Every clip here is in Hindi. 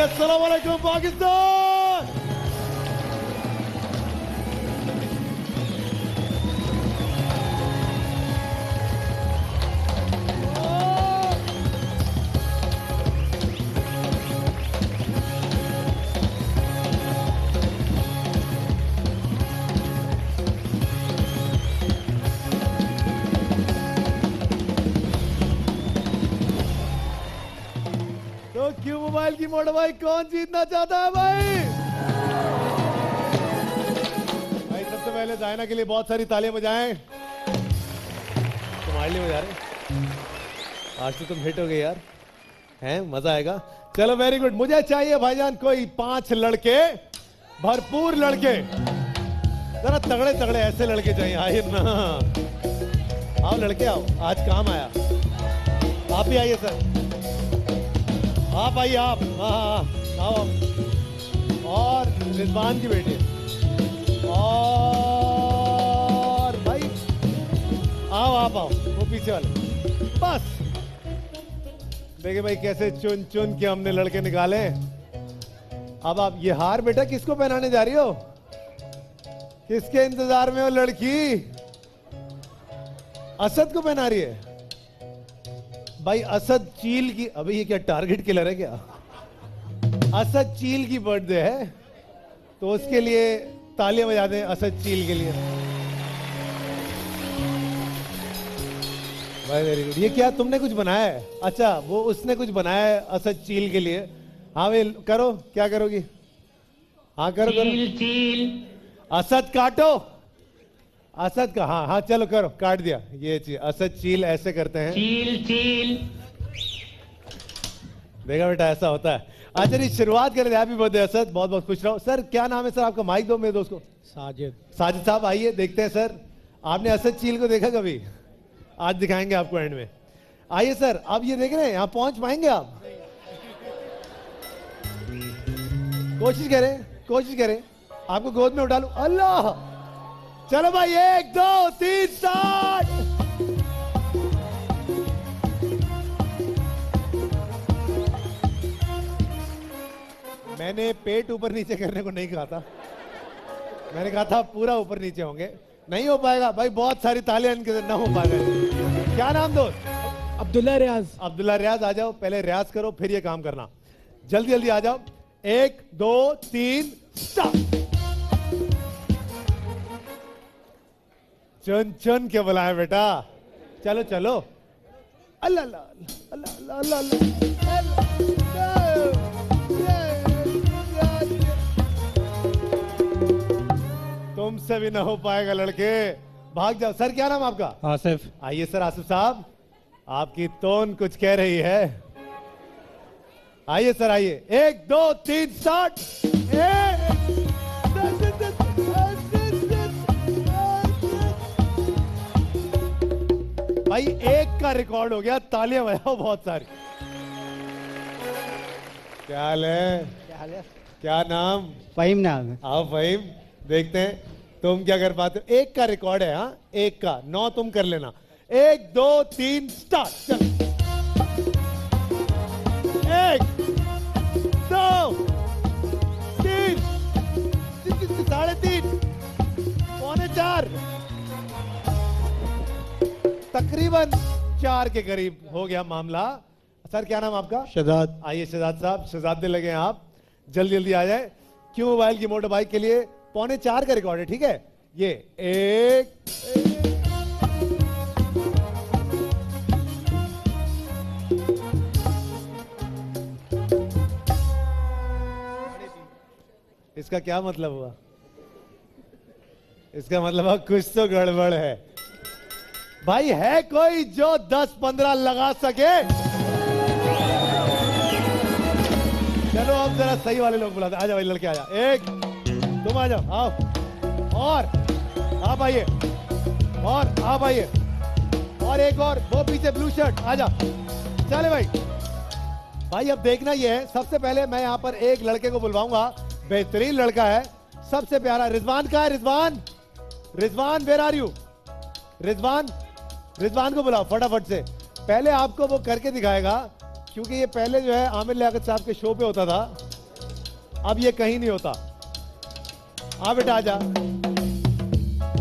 अस्सलाम वालेकुम पाकिस्तान। तो क्यों मोबाइल की मोटर भाई कौन जीतना चाहता है भाई? भाई सबसे पहले जायना के लिए बहुत सारी तालियां बजाएं। तुम्हारे लिए बजा रहे, आज तो तुम हिट हो गए यार, हैं मजा आएगा। चलो वेरी गुड। मुझे चाहिए भाईजान कोई 5 लड़के, भरपूर लड़के, जरा तगड़े तगड़े ऐसे लड़के चाहिए। आइए ना, आओ लड़के आओ, आज काम आया। आप भी आइए सर, आप आइए आप। हाँ आओ। और रिजवान की बेटी, और भाई आओ आप आओ, वो पीछे वाले। बस देखिए भाई कैसे चुन चुन के हमने लड़के निकाले। अब आप ये हार बेटा किसको पहनाने जा रही हो? किसके इंतजार में हो लड़की? असद को पहना रही है भाई। असद चील की, अभी ये क्या टारगेट किलर है क्या? असद चील की बर्थडे है तो उसके लिए तालियां बजा दें असद चील के लिए भाई। Very good. ये क्या तुमने कुछ बनाया है? अच्छा वो उसने कुछ बनाया है असद चील के लिए। हाँ वे करो, क्या करोगी? हाँ करो चील करो। चील असद काटो, असद का। हाँ हाँ चलो करो, काट दिया। ये चीज असद चील ऐसे करते हैं। चील चील देखा बेटा ऐसा होता है। अच्छा जी शुरुआत करें। हैप्पी बर्थडे असद, बहुत बहुत खुश रहो। सर क्या नाम है सर आपका? माइक दो मेरे दोस्त को। साजिद। साजिद साहब आइए देखते हैं सर, आपने असद चील को देखा कभी? आज दिखाएंगे आपको एंड में। आइए सर, अब ये देख रहे हैं, यहाँ पहुंच पाएंगे आप? कोशिश करें, कोशिश करें, आपको गोद में उठा लूं। अल्लाह, चलो भाई 1 2 3 स्टार्ट। मैंने पेट ऊपर नीचे करने को नहीं कहा था, मैंने कहा था पूरा ऊपर नीचे होंगे। नहीं हो पाएगा भाई, बहुत सारी तालियां इनके ना हो पाएगा। क्या नाम दोस्त? अब्दुल्ला रियाज। अब्दुल्ला रियाज आ जाओ, पहले रियाज करो फिर ये काम करना। जल्दी जल्दी आ जाओ। 1 2 3 स्टार्ट। चुन चुन के बुलाए बेटा। चलो चलो। अल्लाह अल्लाह अल्लाह अल्लाह अल्लाह। तुमसे भी ना हो पाएगा लड़के, भाग जाओ। सर क्या नाम आपका? आसिफ। आइए सर आसिफ साहब, आपकी टोन कुछ कह रही है। आइए सर आइए। 1 2 3 स्टार्ट। भाई 1 का रिकॉर्ड हो गया, तालियां बजाओ बहुत सारी। क्या हाल है? क्या नाम? फहीम नाम। आओ फहीम, देखते हैं तुम क्या कर पाते हो। 1 का रिकॉर्ड है। हाँ 1 का, 9 तुम कर लेना। 1 2 3 स्टार्ट। चल 1 2 3 3.5 पौने 4, तकरीबन 4 के करीब हो गया मामला। सर क्या नाम आपका? शहजाद। आइए शहजाद साहब, शहजादे लगे हैं आप, जल्दी जल्दी आ जाए। क्यों मोबाइल की मोटर बाइक के लिए पौने 4 का रिकॉर्ड है, ठीक है? ये 1 इसका क्या मतलब हुआ? इसका मतलब हुआ कुछ तो गड़बड़ है। भाई है कोई जो 10-15 लगा सके? चलो अब जरा सही वाले लोग बुलाते। आ जाओ भाई लड़के, आ जाओ। 1 तुम आ जाओ, आओ। और आप आइए, और आप आइए, और एक और, वो पीछे ब्लू शर्ट, आ जा। चले भाई। भाई अब देखना ये है, सबसे पहले मैं यहाँ पर एक लड़के को बुलवाऊंगा, बेहतरीन लड़का है, सबसे प्यारा। रिजवान का है? Rizwan, Rizwan where are you? Rizwan, Rizwan को बुलाओ फटाफट से। पहले आपको वो करके दिखाएगा, क्योंकि ये पहले जो है आमिर लियाकत साहब के शो पे होता था। अब ये कहीं नहीं होता। आ बेटा आजा,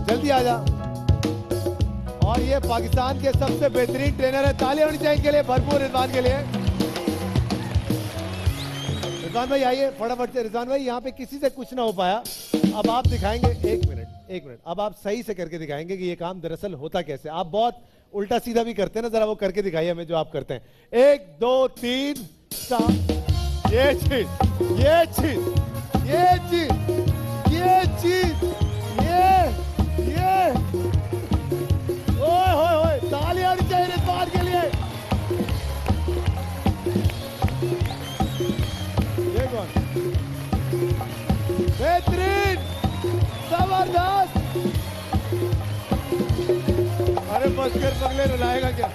जल्दी आजा। और ये पाकिस्तान के सबसे बेहतरीन ट्रेनर है, तालियां होनी चाहिए इनके लिए भरपूर, रिजवान के लिए। रिजवान भाई आइए फटाफट से। रिजवान भाई यहाँ पे किसी से कुछ ना हो पाया, अब आप दिखाएंगे। एक मिनट, अब आप सही से करके दिखाएंगे कि ये काम दरअसल होता कैसे। आप बहुत उल्टा सीधा भी करते हैं ना, जरा वो करके दिखाइए हमें जो आप करते हैं। 1 2 3 4। ये चीज, ये चीज, ये चीज, ये चीज, ये ओए होए होए, तालियां होनी चाहिए रिजवान के लिए। ये कौन? बेहतरीन, जबरदस्त। अरे बस कर, पगले रुलाएगा क्या?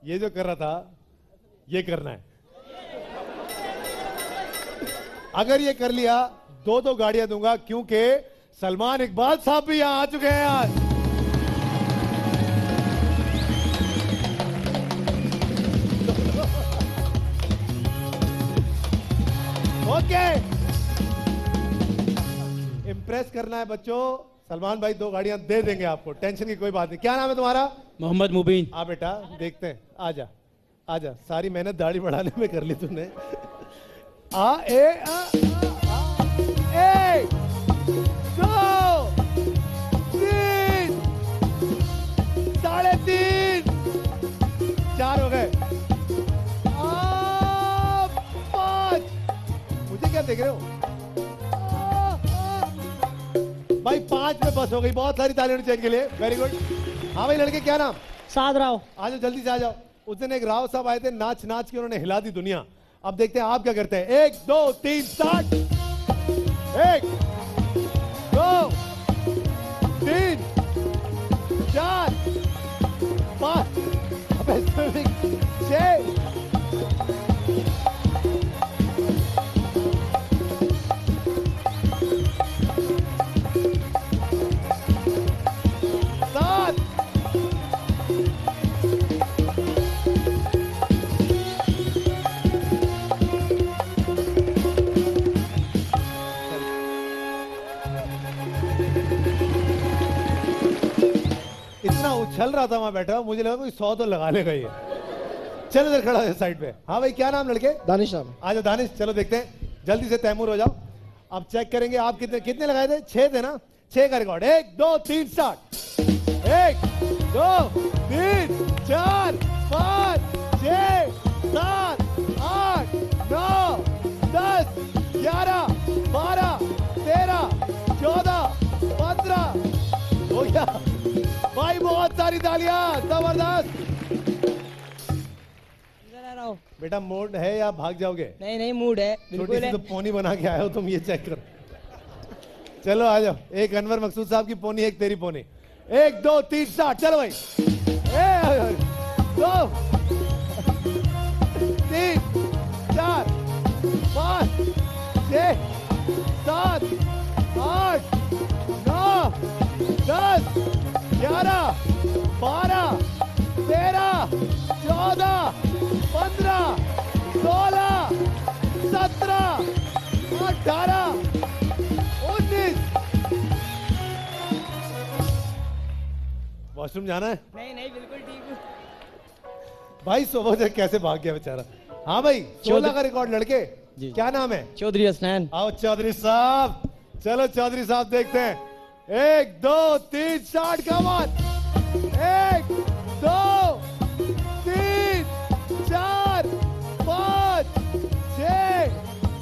ये जो कर रहा था ये करना है। अगर ये कर लिया 2 गाड़ियां दूंगा, क्योंकि सलमान इकबाल साहब भी यहां आ चुके हैं आज। ओके, इम्प्रेस करना है बच्चों। सलमान भाई 2 गाड़ियां दे देंगे आपको, टेंशन की कोई बात नहीं। क्या नाम है तुम्हारा? मोहम्मद मुबीन। आ बेटा देखते हैं, आजा आजा। सारी मेहनत दाढ़ी बढ़ाने में कर ली तूने। आ ए आ, आ, आ, 1 2 3 3.5 4 हो गए। 5। मुझे क्या देख रहे हो भाई? 5 में बस हो गई। बहुत सारी तालियां होनी चाहिए इनके लिए, वेरी गुड। हाँ भाई लड़के, क्या नाम? साद राव। आ जाओ जल्दी से आ जाओ। उस दिन एक राव साहब आए थे, नाच नाच के उन्होंने हिला दी दुनिया। अब देखते हैं आप क्या करते हैं। 1 2 3 स्टार्ट। 1 2 3 4 5 6 7 इतना उछल रहा था वहां बैठा हुआ, मुझे लगा कोई 100 तो लगा लेगा ये। चल इधर खड़ा है साइड पे। हाँ भाई क्या नाम लड़के? दानिश नाम। आ जाओ दानिश, चलो देखते हैं। जल्दी से तैमूर हो जाओ। अब चेक करेंगे आप कितने कितने लगाए थे। 6 थे ना? 6 का रिकॉर्ड। 1 2 3 स्टार्ट। 1 2 3 4 5 6 7 8 9 10 11 12 13 14 15 हो गया भाई। बहुत सारी तालियां, जबरदस्त। बेटा मूड है या भाग जाओगे? नहीं नहीं, मूड है छोटी बिल्कुल सी है। तो पोनी बना के आए हो तुम, ये चेक करो। चलो आ जाओ। एक अनवर मकसूद साहब की पोनी, एक तेरी पोनी। 1 2 3 स्टार्ट। चलो भाई। 1 2 3 4 5 6 7 8 9 10 11 12 13 14 15 16 17 18 19। वॉशरूम जाना है नहीं नहीं, बिल्कुल ठीक हूँ। भाई? सोबो कैसे भाग गया बेचारा। हाँ भाई 16 का रिकॉर्ड लड़के। जी। क्या नाम है? चौधरी हसनैन। आओ चौधरी साहब। चलो चौधरी साहब देखते हैं। 1 2 3 स्टार्ट। Come on. 1 2 3 4 5 6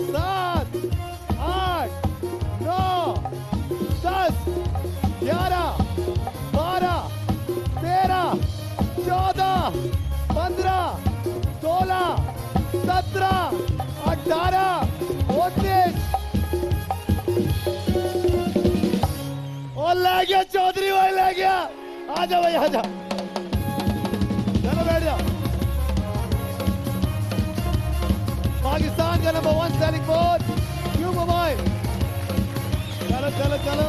7 8 9 10 11 12 13 14 15 16 17 18 19। और ले गया चौधरी भाई, ले गया। आजा भाई आजा, चलो बैठ जाओ। पाकिस्तान का number 1 selling board Q mobile. चलो चलो चलो।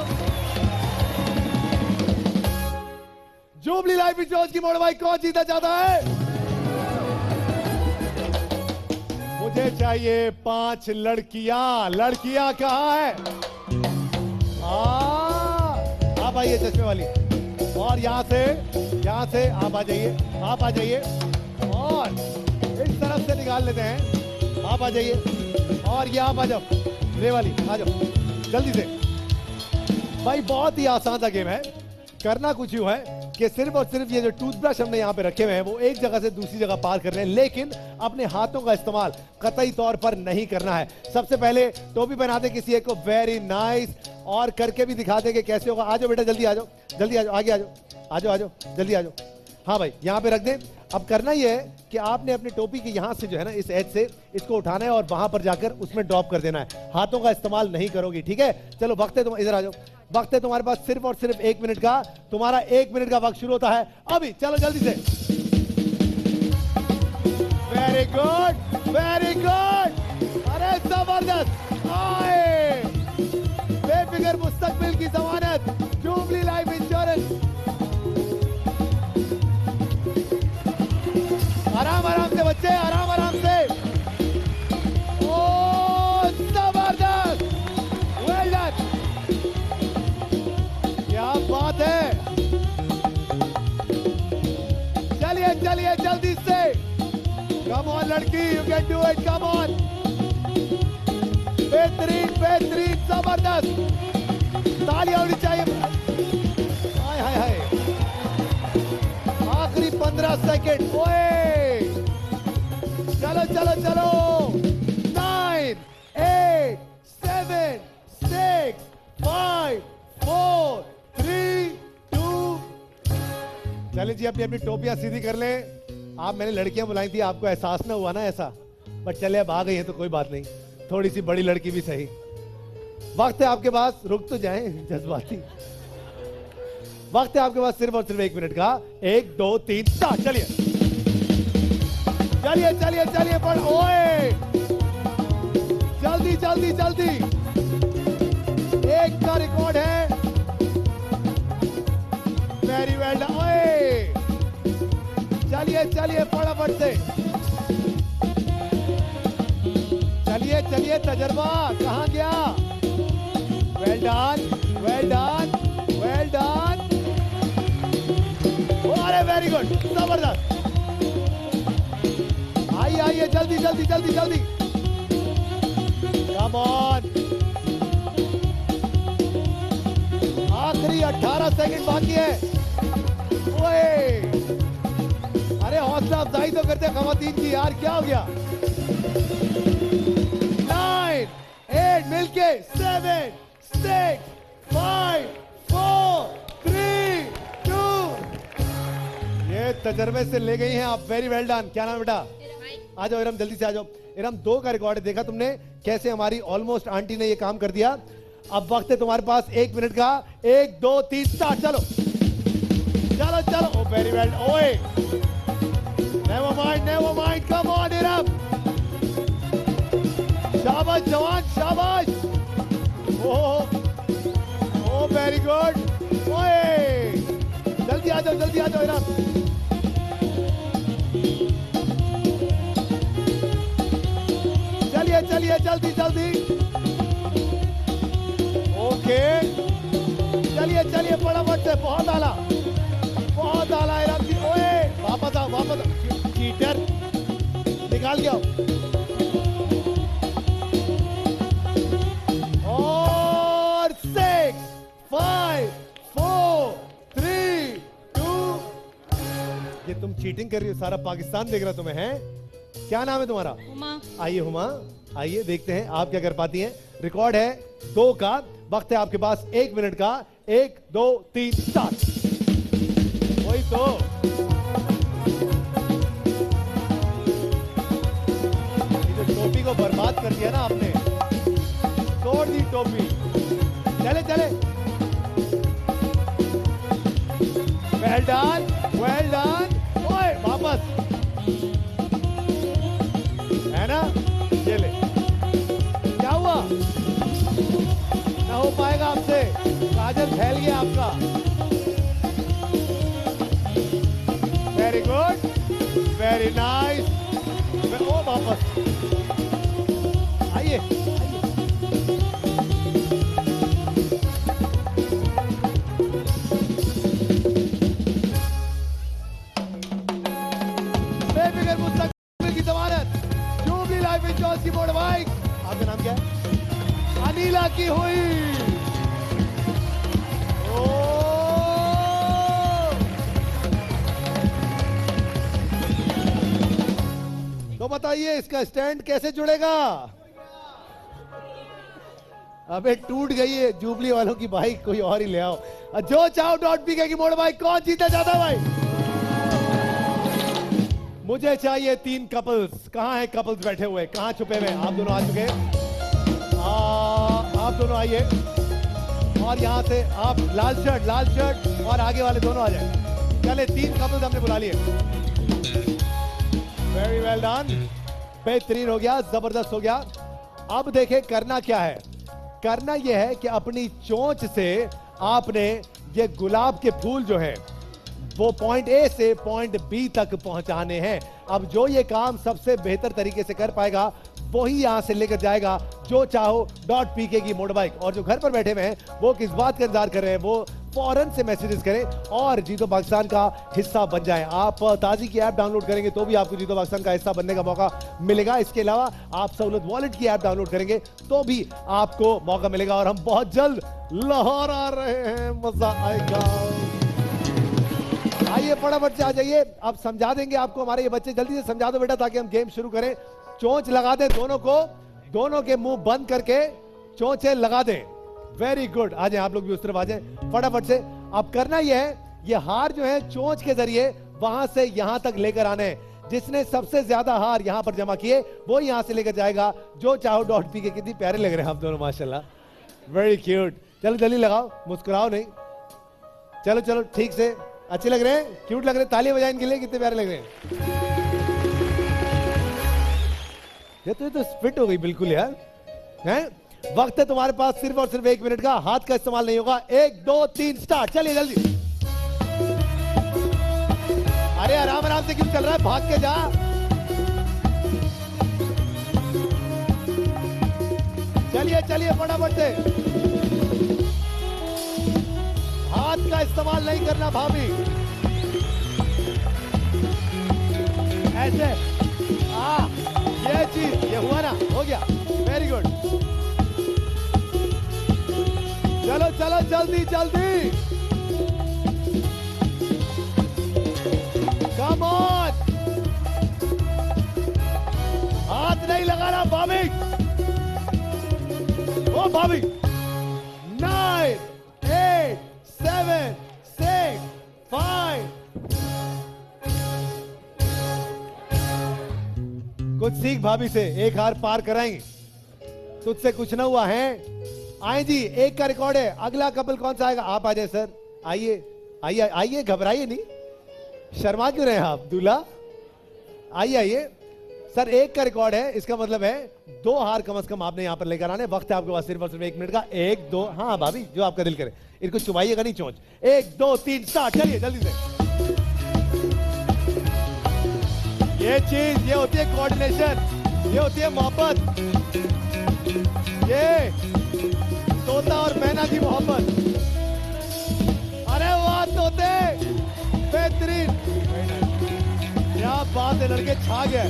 जुबली लाइफ इंश्योरेंस की मोड़ भाई कौन जीता चाहता है? मुझे चाहिए 5 लड़कियां। लड़कियां कहाँ है? आप आइए चश्मे वाली, और यहां से आप आ जाइए, आप आ जाइए, और इस तरफ से निकाल लेते हैं। आप आ जाइए, और ये आप आ जाओ, ये वाली आ जाओ जल्दी से। भाई बहुत ही आसान सा गेम है। करना कुछ यूं है कि सिर्फ और सिर्फ ये जो टूथब्रश हमने यहाँ पे रखे हुए हैं वो एक जगह से दूसरी जगह पार कर रहे हैं, लेकिन अपने हाथों का इस्तेमाल कतई तौर पर नहीं करना है। सबसे पहले टोपी पहना दे किसी एक को, वेरी नाइस, और करके भी दिखा दे कि कैसे होगा। आ जाओ बेटा, जल्दी आ जाओ, जल्दी आ जाओ, आगे आ जाओ, आ जाओ, आ जाओ, जल्दी आ जाओ। हाँ भाई, यहाँ पे रख दे। अब करना ये है कि आपने अपनी टोपी के यहाँ से जो है ना, इस एज से इसको उठाना है और वहां पर जाकर उसमें ड्रॉप कर देना है। हाथों का इस्तेमाल नहीं करोगी, ठीक है? चलो वक्त है, तुम इधर आ जाओ। वक्त है तुम्हारे पास सिर्फ और सिर्फ 1 मिनट का। तुम्हारा 1 मिनट का वक्त शुरू होता है अभी। चलो जल्दी से। वेरी गुड, वेरी गुड, अरे जबरदस्त। आए बेफिक्र मुस्तकबिल की जमानत, जुबली लाइफ इंश्योरेंस। आराम आराम से बच्चे, आराम आराम से। ओ जबरदस्त, वेल डन, क्या बात है। चलिए चलिए जल्दी से, कम ऑन लड़की, you can do it, come on. बेहतरीन बेहतरीन, जबरदस्त, तालियां होनी चाहिए। हाय हाय हाय, आखिरी 15 सेकंड। ओए चलो चलो चलो, 9 8 7 6 5 4 3 2। चलिए जी, अपनी अपनी टोपियां सीधी कर लें। आप, मैंने लड़कियां बुलाई थी, आपको एहसास ना हुआ ना ऐसा, बट चले अब आ गई है तो कोई बात नहीं, थोड़ी सी बड़ी लड़की भी सही। वक्त है आपके पास, रुक तो जाएं जज्बाती। वक्त है आपके पास सिर्फ और सिर्फ 1 मिनट का। 1 2 3 स्टार्ट। चलिए चलिए चलिए चलिए, पर ओए जल्दी जल्दी जल्दी, 1 का रिकॉर्ड है। Very well done. ओए चलिए चलिए फटाफट से, चलिए चलिए, तजर्बा कहां गया? Well done, well done, well done, अरे वेरी गुड, जबरदस्त। आइए आइए, जल्दी जल्दी जल्दी जल्दी, कम ऑन। आखिरी 18 सेकंड बाकी है। ओए अरे हौसला अफजाई तो करते खवातीन की यार, क्या हो गया? 9 8 मिलके, 7 6 5 4 3 2। ये तजर्बे से ले गई हैं आप, वेरी वेल डन। क्या नाम है बेटा? आ जाओ इरम, जल्दी से आ जाओ। इरम, 2 का रिकॉर्ड है, देखा तुमने कैसे हमारी ऑलमोस्ट आंटी ने ये काम कर दिया। अब वक्त है तुम्हारे पास 1 मिनट का। 1 2 3 स्टार्ट। चलो चलो चलो, ओ वेरी वेल। ओए never mind, come on Iram, शाबाश जवान, शाबाश। ओ वेरी गुड। ओए जल्दी आ जाओ, जल्दी आ जाओ इरम। चलिए चलिए जल्दी जल्दी, ओके चलिए चलिए फटाफट से। बहुत आला, बहुत आला इरम जी। ओए वापस आओ, वापस आओ, चीटर निकाल के आओ। और 6 5 4 3 2। ये तुम चीटिंग कर रही हो, सारा पाकिस्तान देख रहा तुम्हें, है? क्या नाम है तुम्हारा? हुमा। आइए हुमा, आइए देखते हैं आप क्या कर पाती हैं। रिकॉर्ड है 2 का। वक्त है आपके पास 1 मिनट का। 1 2 3 स्टार्ट। वही तो, ये जो टोपी को बर्बाद कर दिया ना आपने, तोड़ दी टोपी। चले चले, वेल डन, वेल डन। ओए वापस, है ना? ये ले, क्या हुआ? ना हो पाएगा आपसे, काजल फैल गया आपका। Very good, very nice. ओ वापस, आइए। बेफिक्र मुस्तकबिल की जमानत, जुबली लाइफ इंश्योरेंस की मोटर बाइक। आपका नाम क्या है? अनीला की हुई। तो बताइए इसका स्टैंड कैसे जुड़ेगा? अबे टूट गई है जुबली वालों की बाइक, कोई और ही ले आओ। जो चाहो डॉट पीके की मोटर बाइक। कौन जीता जाता भाई? मुझे चाहिए 3 कपल्स। कहां है कपल्स बैठे हुए? कहां छुपे हुए? आप दोनों आ चुके? आप दोनों आइए और यहां से आप लाल शर्ट और आगे वाले दोनों आ जाए। चले 3 कपल्स हमने बुला लिए। वेरी वेल डन, बेहतरीन हो गया, जबरदस्त हो गया। अब देखें करना क्या है। करना यह है कि अपनी चोंच से आपने ये गुलाब के फूल जो है वो पॉइंट ए से पॉइंट बी तक पहुंचाने हैं। अब जो ये काम सबसे बेहतर तरीके से कर पाएगा वही यहां से लेकर जाएगा जो चाहो डॉट पीके की मोटर बाइक। और जो घर पर बैठे हुए हैं वो किस बात का इंतजार कर रहे हैं, वो फौरन से मैसेजेस करें और जीतो पाकिस्तान का हिस्सा बन जाएं। आप ताजी की ऐप डाउनलोड करेंगे तो भी आपको जीतो पाकिस्तान का हिस्सा बनने का मौका मिलेगा। इसके अलावा आप सहूलत वॉलेट की ऐप डाउनलोड करेंगे तो भी आपको मौका मिलेगा। और हम बहुत जल्द लाहौर आ रहे हैं, मजा आएगा। आइए फटाफट से आ जाइए, अब समझा देंगे आपको हमारे ये बच्चे। जल्दी से समझा दो बेटा ताकि हम गेम शुरू करें। चोंच लगा दें दोनों को, दोनों के मुंह बंद करके चोंचे लगा दें। वेरी गुड, आ जाए आप लोग भी उस तरफ आ जाए फटाफट से। अब करना यह है, ये हार जो है चोंच के जरिए वहां से यहां तक लेकर आने हैं। जिसने सबसे ज्यादा हार यहां पर जमा किए वो यहां से लेकर जाएगा जो चाहो डॉट पी के। कितनी प्यारे लग रहे हैं आप दोनों माशाल्लाह, वेरी क्यूट। चलो जल्दी लगाओ, मुस्कुराओ नहीं। चलो चलो ठीक से, अच्छे लग रहे हैं, क्यूट लग रहे हैं। ताली बजाएं इनके लिए, कितने प्यारे लग रहे हैं। ये तो फिट हो गई बिल्कुल यार। हैं? वक्त है तुम्हारे पास सिर्फ और सिर्फ 1 मिनट का। हाथ का इस्तेमाल नहीं होगा। 1 2 3 स्टार्ट। चलिए जल्दी। अरे आराम आराम से क्यों चल रहा है, भाग के जा। चलिए चलिए फटाफट से। हाथ का इस्तेमाल नहीं करना भाभी, ऐसे। ये चीज, ये हुआ ना, हो गया। Very good. चलो चलो जल्दी जल्दी, कम ऑन। हाथ नहीं लगाना भाभी। ओ भाभी। 9 8 7 6 5। कुछ सीख भाभी से, एक हार पार कराएंगे। तुझसे कुछ ना हुआ है। आए जी, 1 का रिकॉर्ड है। अगला कपल कौन सा आएगा? आप आ जाए सर, आइए आइए आइए, घबराइए नहीं, शर्मा क्यों रहे हैं आप दूल्हा? आइए आइए सर, 1 का रिकॉर्ड है, इसका मतलब है 2 हार कम से कम आपने यहां पर लेकर आने। वक्त है आपके पास सिर्फ और सिर्फ 1 मिनट का। 1 2, हाँ भाभी जो आपका दिल करे। इनको चुबाइएगा नहीं चोंच। 1 2 3 स्टार्ट। चलिए जल्दी से। ये चीज, ये होती है कोऑर्डिनेशन, ये होती है मोहब्बत, ये तोता और मैना की मोहब्बत। अरे वाह तोते, बेहतरीन, क्या बात है, लड़के छा गए।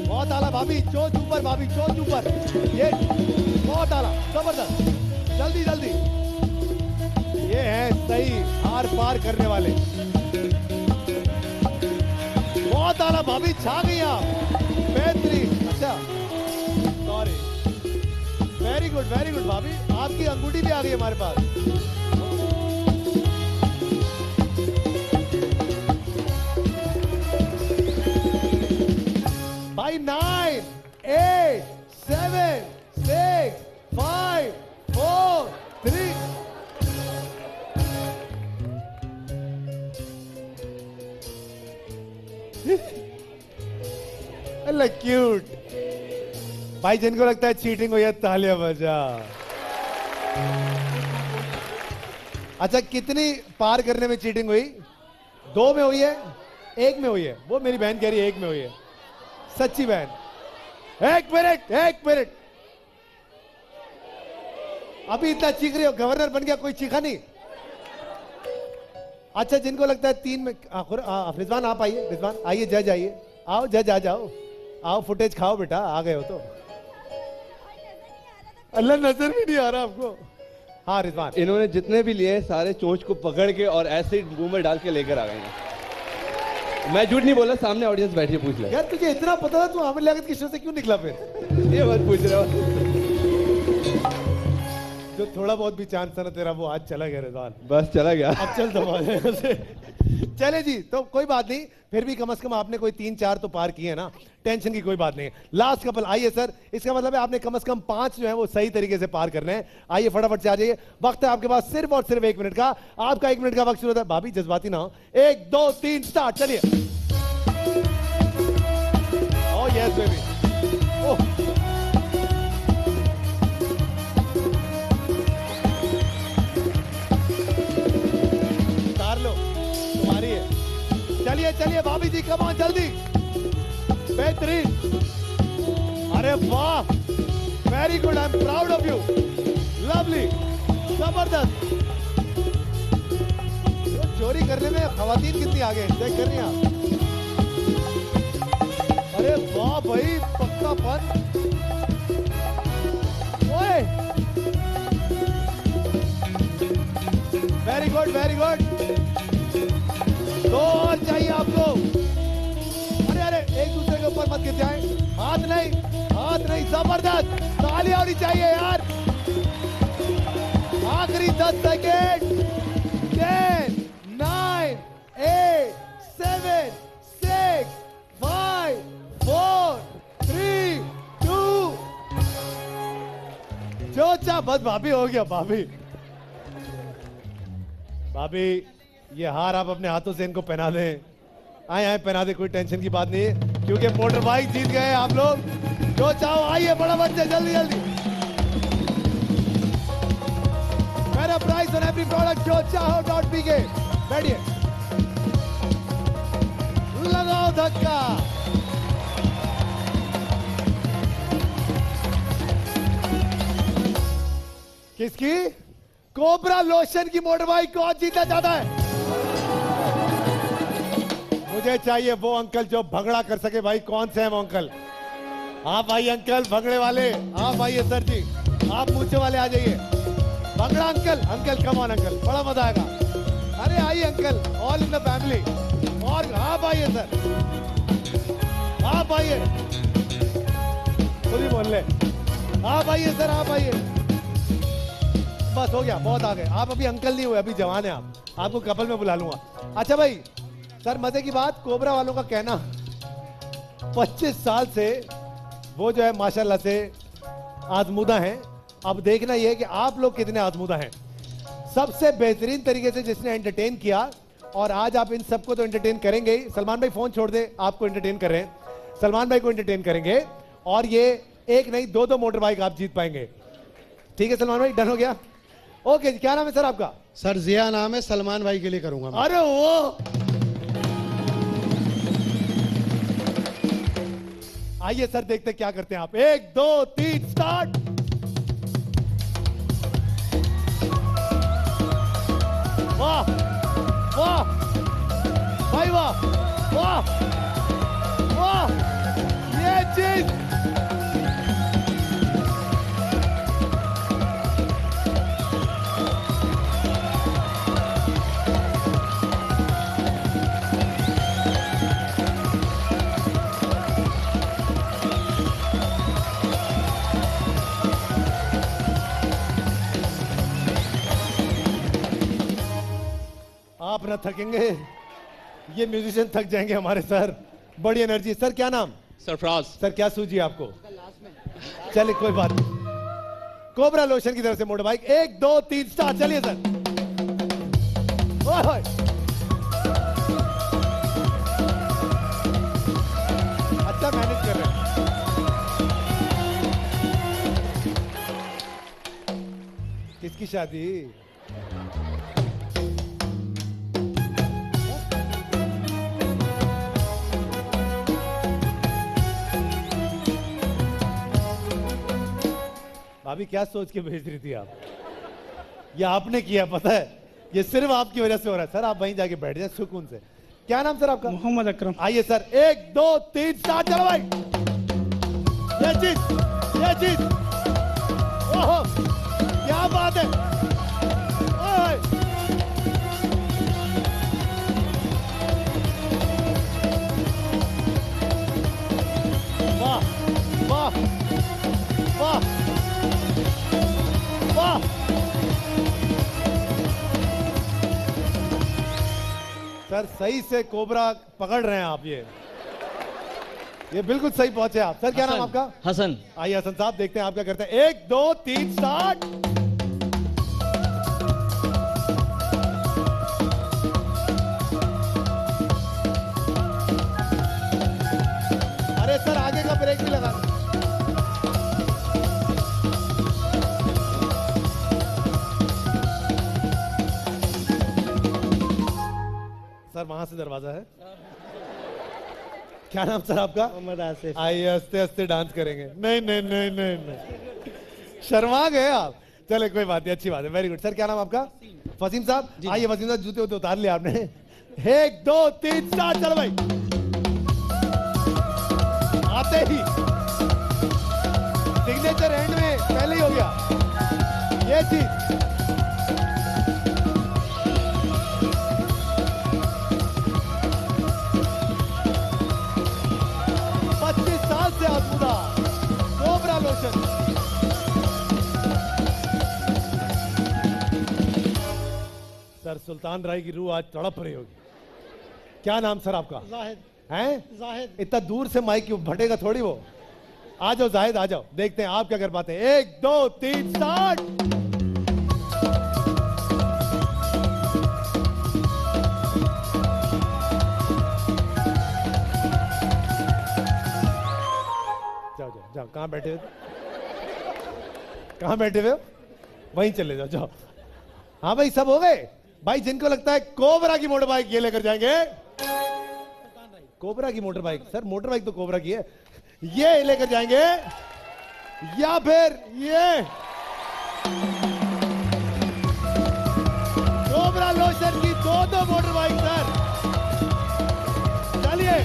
बहुत आला भाभी, चोंच ऊपर भाभी, चोंच ऊपर। ये बहुत आला, जबरदस्त। जल्दी जल्दी, ये है सही हार पार करने वाले। बहुत आला भाभी, छा गई आप, बेहतरीन। अच्छा सॉरी, वेरी गुड भाभी, आपकी अंगूठी भी आ गई हमारे पास। भाई 9 8 7 6 5 4 3। क्यूट भाई, जिनको लगता है चीटिंग हुई है तालियां बजा। अच्छा, कितनी पार करने में चीटिंग हुई? 2 में हुई है, 1 में हुई है। वो मेरी बहन कह रही है 1 में हुई है। सच्ची बहन। 1 मिनट अभी इतना चीख रहे हो, गवर्नर बन गया कोई चीखा नहीं। अच्छा जिनको लगता है 3 में रिजवान आप आइए, रिजवान आइए, जज आइए, आओ जज आ जाओ, आओ फुटेज खाओ बेटा, आ गए हो तो। अल्लाह नजर भी नहीं आ रहा आपको। हाँ रिजवान, इन्होंने जितने भी लिए सारे चोंच को पकड़ के और ऐसे ही मुंह में डाल के लेकर आ गए हैं। मैं झूठ नहीं बोला, सामने ऑडियंस बैठी है, पूछ ले। यार तुझे इतना पता था, तू आमिर लियाकत की शो से क्यों निकला फिर? ये मत पूछ रहे हो। जो थोड़ा बहुत भी चांस था ना तेरा, वो आज चला गया रिजवान। बस चला गया। अब चल दबा चले जी, तो कोई बात नहीं, फिर भी कम से कम आपने कोई 3-4 तो पार किए ना, टेंशन की कोई बात नहीं। लास्ट कपल आइए सर, इसका मतलब है आपने कम से कम 5 जो है वो सही तरीके से पार करने हैं। आइए फटाफट से आ जाइए, वक्त है आपके पास सिर्फ और सिर्फ 1 मिनट का। आपका 1 मिनट का वक्त शुरू होता है। भाभी जज्बाती ना हो, 1 2 3 स्टार्ट, चलिए। ओह यस बेबी, ओह लो, तुम्हारी है। चलिए चलिए भाभी जी, कम ऑन जल्दी, बेहतरीन, अरे वाह, very good, I am proud of you, lovely, जबरदस्त। चोरी करने में खवातीन कितनी आगे चेक कर रही हैं आप? अरे वाह भाई, पक्का फन। ओए वेरी गुड वेरी गुड, 2 और चाहिए आपको। अरे अरे एक दूसरे के ऊपर मत गिर जाए, हाथ नहीं, जबरदस्त, ताली होनी चाहिए यार। आखिरी 10 सेकेंड, 10 9 8 7 6 5 4 3 2 जो चा, बस भाभी हो गया। भाभी ये हार आप अपने हाथों से इनको पहना दें। आए पहना दे, कोई टेंशन की बात नहीं है, क्योंकि मोटर बाइक जीत गए आप लोग। जो चाहो आइए, बड़ा बच्चे जल्दी जल्दी। मेरा प्राइस ऑन एवरी प्रोडक्ट जो चाहो .pk। बैठिए, लगाओ धक्का। किसकी? कोबरा लोशन की मोटर बाइक कौन जीतना चाहता है? मुझे चाहिए वो अंकल जो भंगड़ा कर सके। भाई कौन से हैं वो अंकल? आप भाई अंकल भंगड़े वाले, आप आइए सर जी, आप मूछे वाले आ जाइए। Bhangra uncle, uncle come on uncle, बड़ा मजा आएगा। अरे आइए uncle, all in the family. और आप आइए सर, आप आइए, खुद ही बोल ले, आप आइए सर, आप आइए। बस हो गया, बहुत आ गए। आप अभी अंकल नहीं हुए, अभी जवान है आप, आपको कपल में बुला लूंगा। अच्छा भाई सर, मजे की बात, कोबरा वालों का कहना 25 साल से वो जो है माशाल्लाह से आजमूदा हैं। अब देखना ये है कि आप लोग कितने आजमूदा हैं। सबसे बेहतरीन तरीके से जिसने एंटरटेन किया, और आज आप इन सबको तो एंटरटेन करेंगे ही। सलमान भाई फोन छोड़ दे, आपको एंटरटेन कर रहे हैं, सलमान भाई को एंटरटेन करेंगे, और ये 1 नहीं 2 मोटर बाइक आप जीत पाएंगे। ठीक है सलमान भाई, डन हो गया? ओके, क्या नाम है सर आपका? सर जिया नाम है, सलमान भाई के लिए करूंगा मैं। अरे वो आइए सर, देखते क्या करते हैं आप। 1 2 3 स्टार्ट। वाह वाह भाई, वाह वाह वाह, ये चीज आप ना थकेंगे, ये म्यूजिशियन थक जाएंगे हमारे सर। बड़ी एनर्जी। सर क्या नाम? सरफराज। सर क्या सूझी आपको? चलिए कोई बात नहीं। कोबरा लोशन की तरफ से मोटर बाइक। 1 2 3 स्टार्ट, चलिए सर। ओए होए, अच्छा मैनेज कर रहे हैं। किसकी शादी? भाभी क्या सोच के भेज रही थी आप? ये आपने किया, पता है, ये सिर्फ आपकी वजह से हो रहा है। सर आप वहीं जाके बैठ जाए सुकून से। क्या नाम सर आपका? मोहम्मद अकरम। आइए सर, 1 2 3 स्टार्ट, चलो भाई। ये चीज, ओहो क्या बात है। ओए वाह वाह वाह वाह। सर सही से कोबरा पकड़ रहे हैं आप, ये बिल्कुल सही पहुंचे आप। सर क्या नाम आपका? हसन। आइए हसन साहब, देखते हैं आप क्या करते हैं। 1 2 3 स्टार्ट। अरे सर आगे का ब्रेक भी लगा। सर वहां से दरवाजा है। क्या नाम सर आपका? मोहम्मद आसिफ। आइए हंसते हंसते डांस करेंगे। नहीं नहीं नहीं नहीं नहीं, शर्मा गए आप। चले कोई बात नहीं, अच्छी बात है, वेरी गुड। सर क्या नाम आपका? फसीम साहब। आइए वसीम साहब, जूते उते उतार लिया आपने। 1 2 3 स्टार्ट, चलो भाई। आते ही सिग्नेचर एंड में पहले ही हो गया ये चीज। से आजमुदा कोबरा लोशन। सर सुल्तान राय की रूह आज तड़प रही होगी। क्या नाम सर आपका? जाहिद। हैं? जाहिद। इतना दूर से माइक क्यों, भटेगा थोड़ी वो। आ जाओ जाहिद, आ जाओ, देखते हैं आप क्या कर पाते हैं। 1 2 3 स्टार्ट। जाओ, कहां बैठे हुए? कहां बैठे हुए हो? वहीं चले जाओ, जाओ। हाँ भाई सब हो गए भाई। जिनको लगता है कोबरा की मोटर बाइक, ये लेकर जाएंगे। कोबरा की motor bike, sir motor bike तो कोबरा की है, ये लेकर जाएंगे। या फिर ये कोबरा लोशन की दो मोटर बाइक। सर चलिए,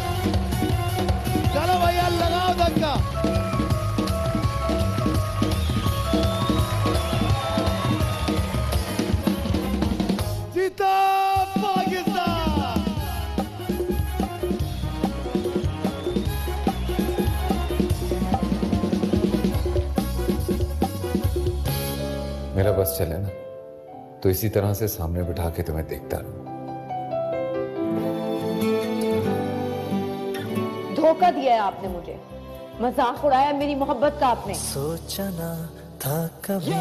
चलो भैया लगाओ धक्का। जीता पाकिस्तान। मेरा बस चले ना तो इसी तरह से सामने बिठा के तुम्हें देखता रहूं। धोखा दिया है आपने मुझे, मजाक उड़ाया मेरी मोहब्बत का आपने। सोचा ना था कभी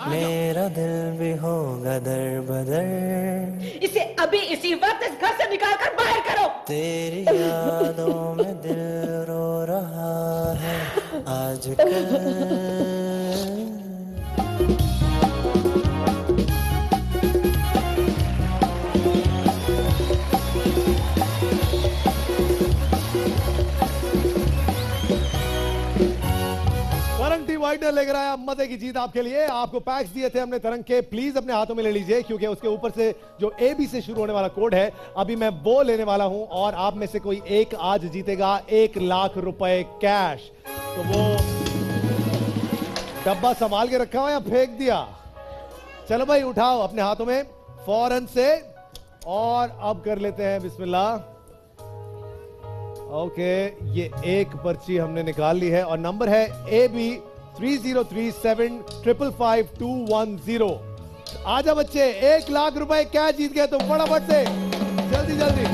मेरा दिल भी होगा दर बदर। इसे अभी इसी वक्त इस घर से निकाल कर बाहर करो। तेरी यादों में दिल रो रहा है आजकल। वाइडनर लेकर आया मजे की जीत आपके लिए। आपको पैक्स दिए थे हमने तरंग के, प्लीज अपने हाथों में ले लीजिए, क्योंकि उसके ऊपर से जो AB से शुरू होने वाला कोड है, अभी मैं वो लेने वाला हूं और आप में से कोई एक आज जीतेगा 1 लाख रुपए कैश। तो वो डब्बा संभाल के रखा हुआ या फेंक दिया? चलो भाई उठाओ अपने हाथों में फौरन से, और अब कर लेते हैं बिस्मिल्लाह। ओके, ये एक पर्ची हमने निकाल ली है और नंबर है AB 3037555210। आजा बच्चे, 1 लाख रुपए क्या जीत गए तुम, फटाफट से, जल्दी जल्दी।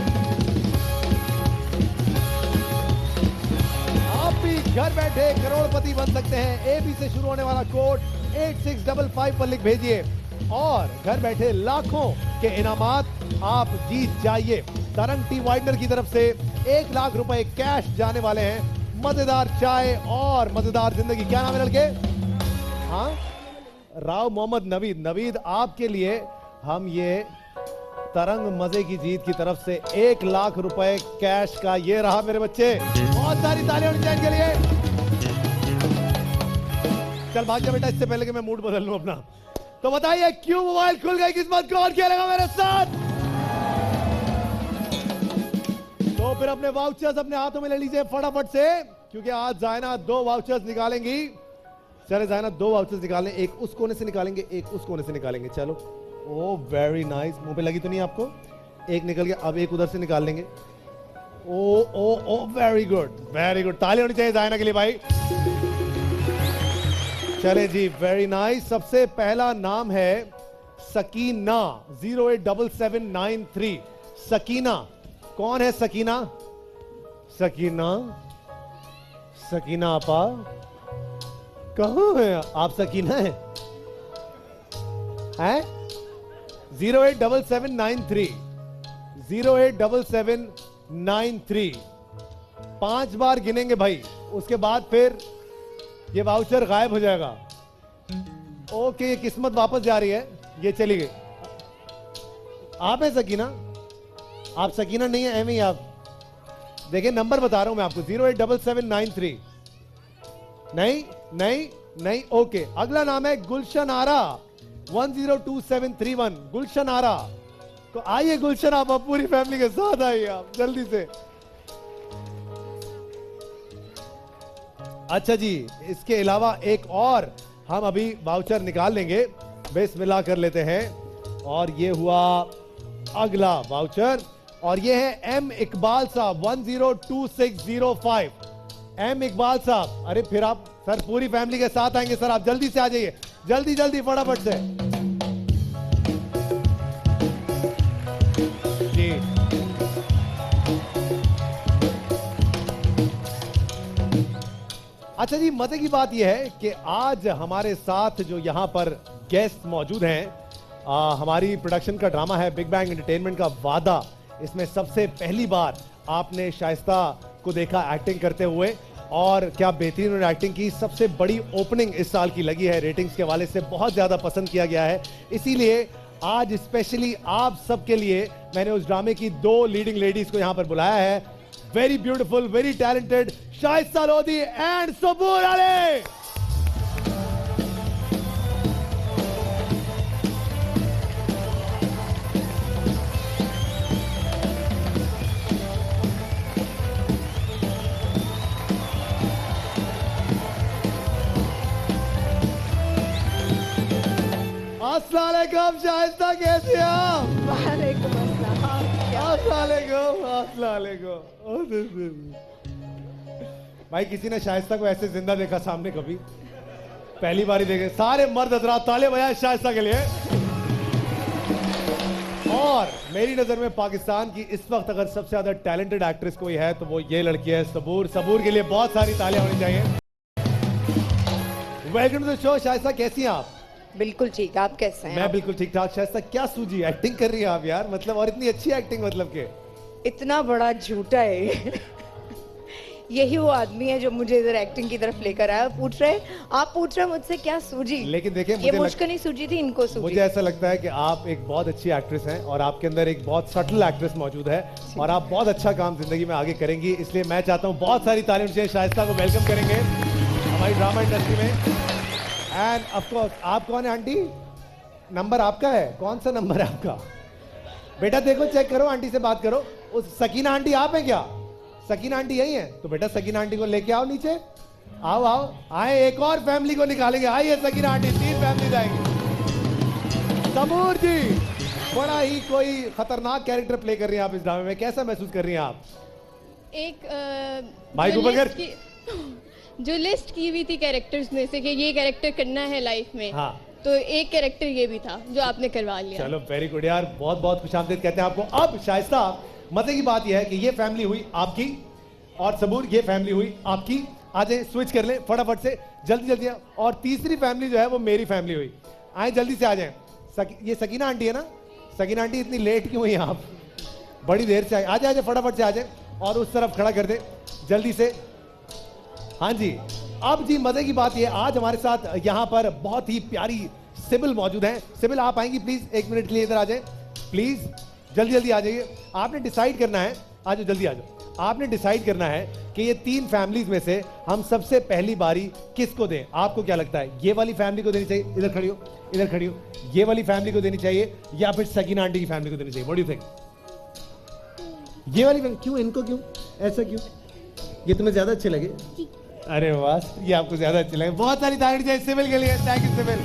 आप भी घर बैठे करोड़पति बन सकते हैं। AB से शुरू होने वाला कोड 8655 पर लिख भेजिए और घर बैठे लाखों के इनामात आप जीत जाइए। तरंग टी वाइडनर की तरफ से 1 लाख रुपए कैश जाने वाले हैं। मजेदार चाय और मजेदार जिंदगी। क्या नाम है लड़के? हाँ, राव मोहम्मद नवीद। नवीद, आपके लिए हम ये तरंग मजे की जीत की तरफ से 1 लाख रुपए कैश का ये रहा मेरे बच्चे। बहुत सारी तालियां होनी चाहिए इनके लिए। चल भाग जा बेटा, इससे पहले कि मैं मूड बदल लूं अपना। तो बताइए क्यों मोबाइल खुल गई किस्मत कौन खेलेगा मेरे साथ? तो फिर अपने वाउचर्स अपने हाथों में ले लीजिए फटाफट से, क्योंकि आज जायना 2 वाउचर्स निकालेंगी। चले जायना 2 वाउचर्स निकालें, एक उस कोने से निकालेंगे, एक उस कोने से निकालेंगे। चलो, ओ वेरी नाइस। मुंह पे लगी तो नहीं आपको? एक निकल गया, अब एक उधर से निकाल लेंगे। ओ ओ ओ वेरी गुड, वेरी गुड। ताली होनी चाहिए जायना के लिए भाई। चले जी, वेरी नाइस। सबसे पहला नाम है सकीना 087793। सकीना, कौन है सकीना? सकीना, सकीना आपा कहां है आप? सकीना है? 087793 087793। 5 बार गिनेंगे भाई, उसके बाद फिर ये वाउचर गायब हो जाएगा। ओके, ये किस्मत वापस जा रही है, ये चली गई। आप हैं सकीना? आप सकीना नहीं है, एम ही आप। देखिए नंबर बता रहा हूं मैं आपको, 087793। नहीं नहीं नहीं, ओके। अगला नाम है गुलशन आरा 102731। गुलशन आरा, तो आइए गुलशन, आप पूरी फैमिली के साथ आइए आप जल्दी से। अच्छा जी, इसके अलावा एक और हम अभी वाउचर निकाल लेंगे। बिस्मिल्लाह कर लेते हैं। और ये हुआ अगला वाउचर, और ये है एम इकबाल साहब 102605। एम इकबाल साहब, अरे फिर आप सर पूरी फैमिली के साथ आएंगे सर, आप जल्दी से आ जाइए, जल्दी जल्दी फटाफट से जी। अच्छा जी, मजे की बात यह है कि आज हमारे साथ जो यहां पर गेस्ट मौजूद हैं, हमारी प्रोडक्शन का ड्रामा है बिग बैंग एंटरटेनमेंट का वादा। इसमें सबसे पहली बार आपने शाइस्ता को देखा एक्टिंग करते हुए, और क्या बेहतरीन उन्होंने एक्टिंग की। सबसे बड़ी ओपनिंग इस साल की लगी है, रेटिंग्स के हवाले से बहुत ज्यादा पसंद किया गया है। इसीलिए आज स्पेशली आप सबके लिए मैंने उस ड्रामे की 2 लीडिंग लेडीज को यहां पर बुलाया है। Very beautiful, very talented Shaista Lodhi and Sabur Ali. अस्सलाम वालेकुम शाइस्ता, कैसे हैं आप? वालेकुम अस्सलाम। अस्सलाम वालेकुम। भाई किसी ने शाइस्ता को ऐसे जिंदा देखा सामने कभी? पहली बार ही देखे। सारे मर्द हजरात ताले बजाएं शाइस्ता के लिए। और मेरी नजर में पाकिस्तान की इस वक्त अगर सबसे ज्यादा टैलेंटेड एक्ट्रेस कोई है तो वो ये लड़की है सबूर। सबूर के लिए बहुत सारी तालियां होनी चाहिए। Welcome to the show Shaista, कैसी हैं आप? बिल्कुल ठीक, आप कैसे हैं? मैं बिल्कुल ठीक ठाक। शाइस्ता क्या सूझी, एक्टिंग कर रही हैं आप यार, मतलब, और इतनी अच्छी एक्टिंग, मतलब के इतना बड़ा झूठा है। यही वो आदमी है जो मुझे इधर एक्टिंग की तरफ लेकर आया। आप पूछ रहे मुझसे क्या सूझी, लेकिन देखिए ये मुझको नहीं सूझी थी, इनको सूझी। मुझे ऐसा लगता है कि आप एक बहुत अच्छी एक्ट्रेस हैं और आपके अंदर एक बहुत सटल एक्ट्रेस मौजूद है और आप बहुत अच्छा काम जिंदगी में आगे करेंगी। इसलिए मैं चाहता हूँ बहुत सारी तारीफ से शाइस्ता को वेलकम करेंगे हमारी ड्रामा इंडस्ट्री में। एंड ऑफ कोर्स, आप कौन है आंटी? नंबर आपका है? कौन सा नंबर है आपका? बेटा देखो, चेक करो, आंटी से बात करो। उस सकीना आंटी आप हैं क्या? सकीना आंटी यही है? तो बेटा सकीना आंटी को लेके आओ नीचे। आओ आओ, आए, एक और फैमिली को निकालेंगे। आइए सकीना आंटी, 3 फैमिली जाएंगे। सबूर जी, बड़ा ही कोई खतरनाक कैरेक्टर प्ले कर रही हैं आप इस ड्रामे में, कैसा महसूस कर रही हैं आप? एक माइक जो ऊपर कर। लिस्ट की- जो लिस्ट की हुई थी कैरेक्टर्स में से कि ये कैरेक्टर करना है लाइफ में, हाँ, तो एक कैरेक्टर ये भी था जो आपने करवा लिया। चलो वेरी गुड यार, बहुत बहुत खुशामदीद कहते हैं आपको। अब शाइस्ता, मजे की बात यह है कि ये फैमिली हुई आपकी और सबूर ये फैमिली हुई आपकी। आ जाए, स्विच कर ले फटाफट से, जल्दी जल्दी। और तीसरी फैमिली जो है वो मेरी फैमिली हुई। आए जल्दी से आ जाए। ये सकीना आंटी है ना? सकीना आंटी इतनी लेट क्यों हुई आप? बड़ी देर से आ जाए, फटाफट से आ जाए और उस तरफ खड़ा कर दे जल्दी से। हाँ जी, अब जी मजे की बात ये, आज हमारे साथ यहाँ पर बहुत ही प्यारी सिबिल मौजूद हैं। सिबिल आप आएंगी प्लीज, 1 मिनट के लिए इधर आ जाए प्लीज, जल्दी जल्दी आ जाइए। आपने डिसाइड करना है, आ जाओ जल्दी आ जाओ। आपने डिसाइड करना है कि ये 3 फैमिलीज में से हम सबसे पहली बारी किसको दें। आपको क्या लगता है, ये वाली फैमिली को देनी चाहिए, इधर खड़ी हो, इधर खड़ी हो, ये वाली फैमिली को देनी चाहिए या फिर सकीना आंटी की फैमिली को देनी चाहिए? What do you think? ये वाली फैमिली क्यों, इनको क्यों, ऐसा क्यों, ये तुम्हें ज्यादा अच्छे लगे? अरे वाह, ये आपको ज्यादा अच्छे लगे। बहुत सारी तारीफ चाहिए सिविल के लिए। Thank you civil.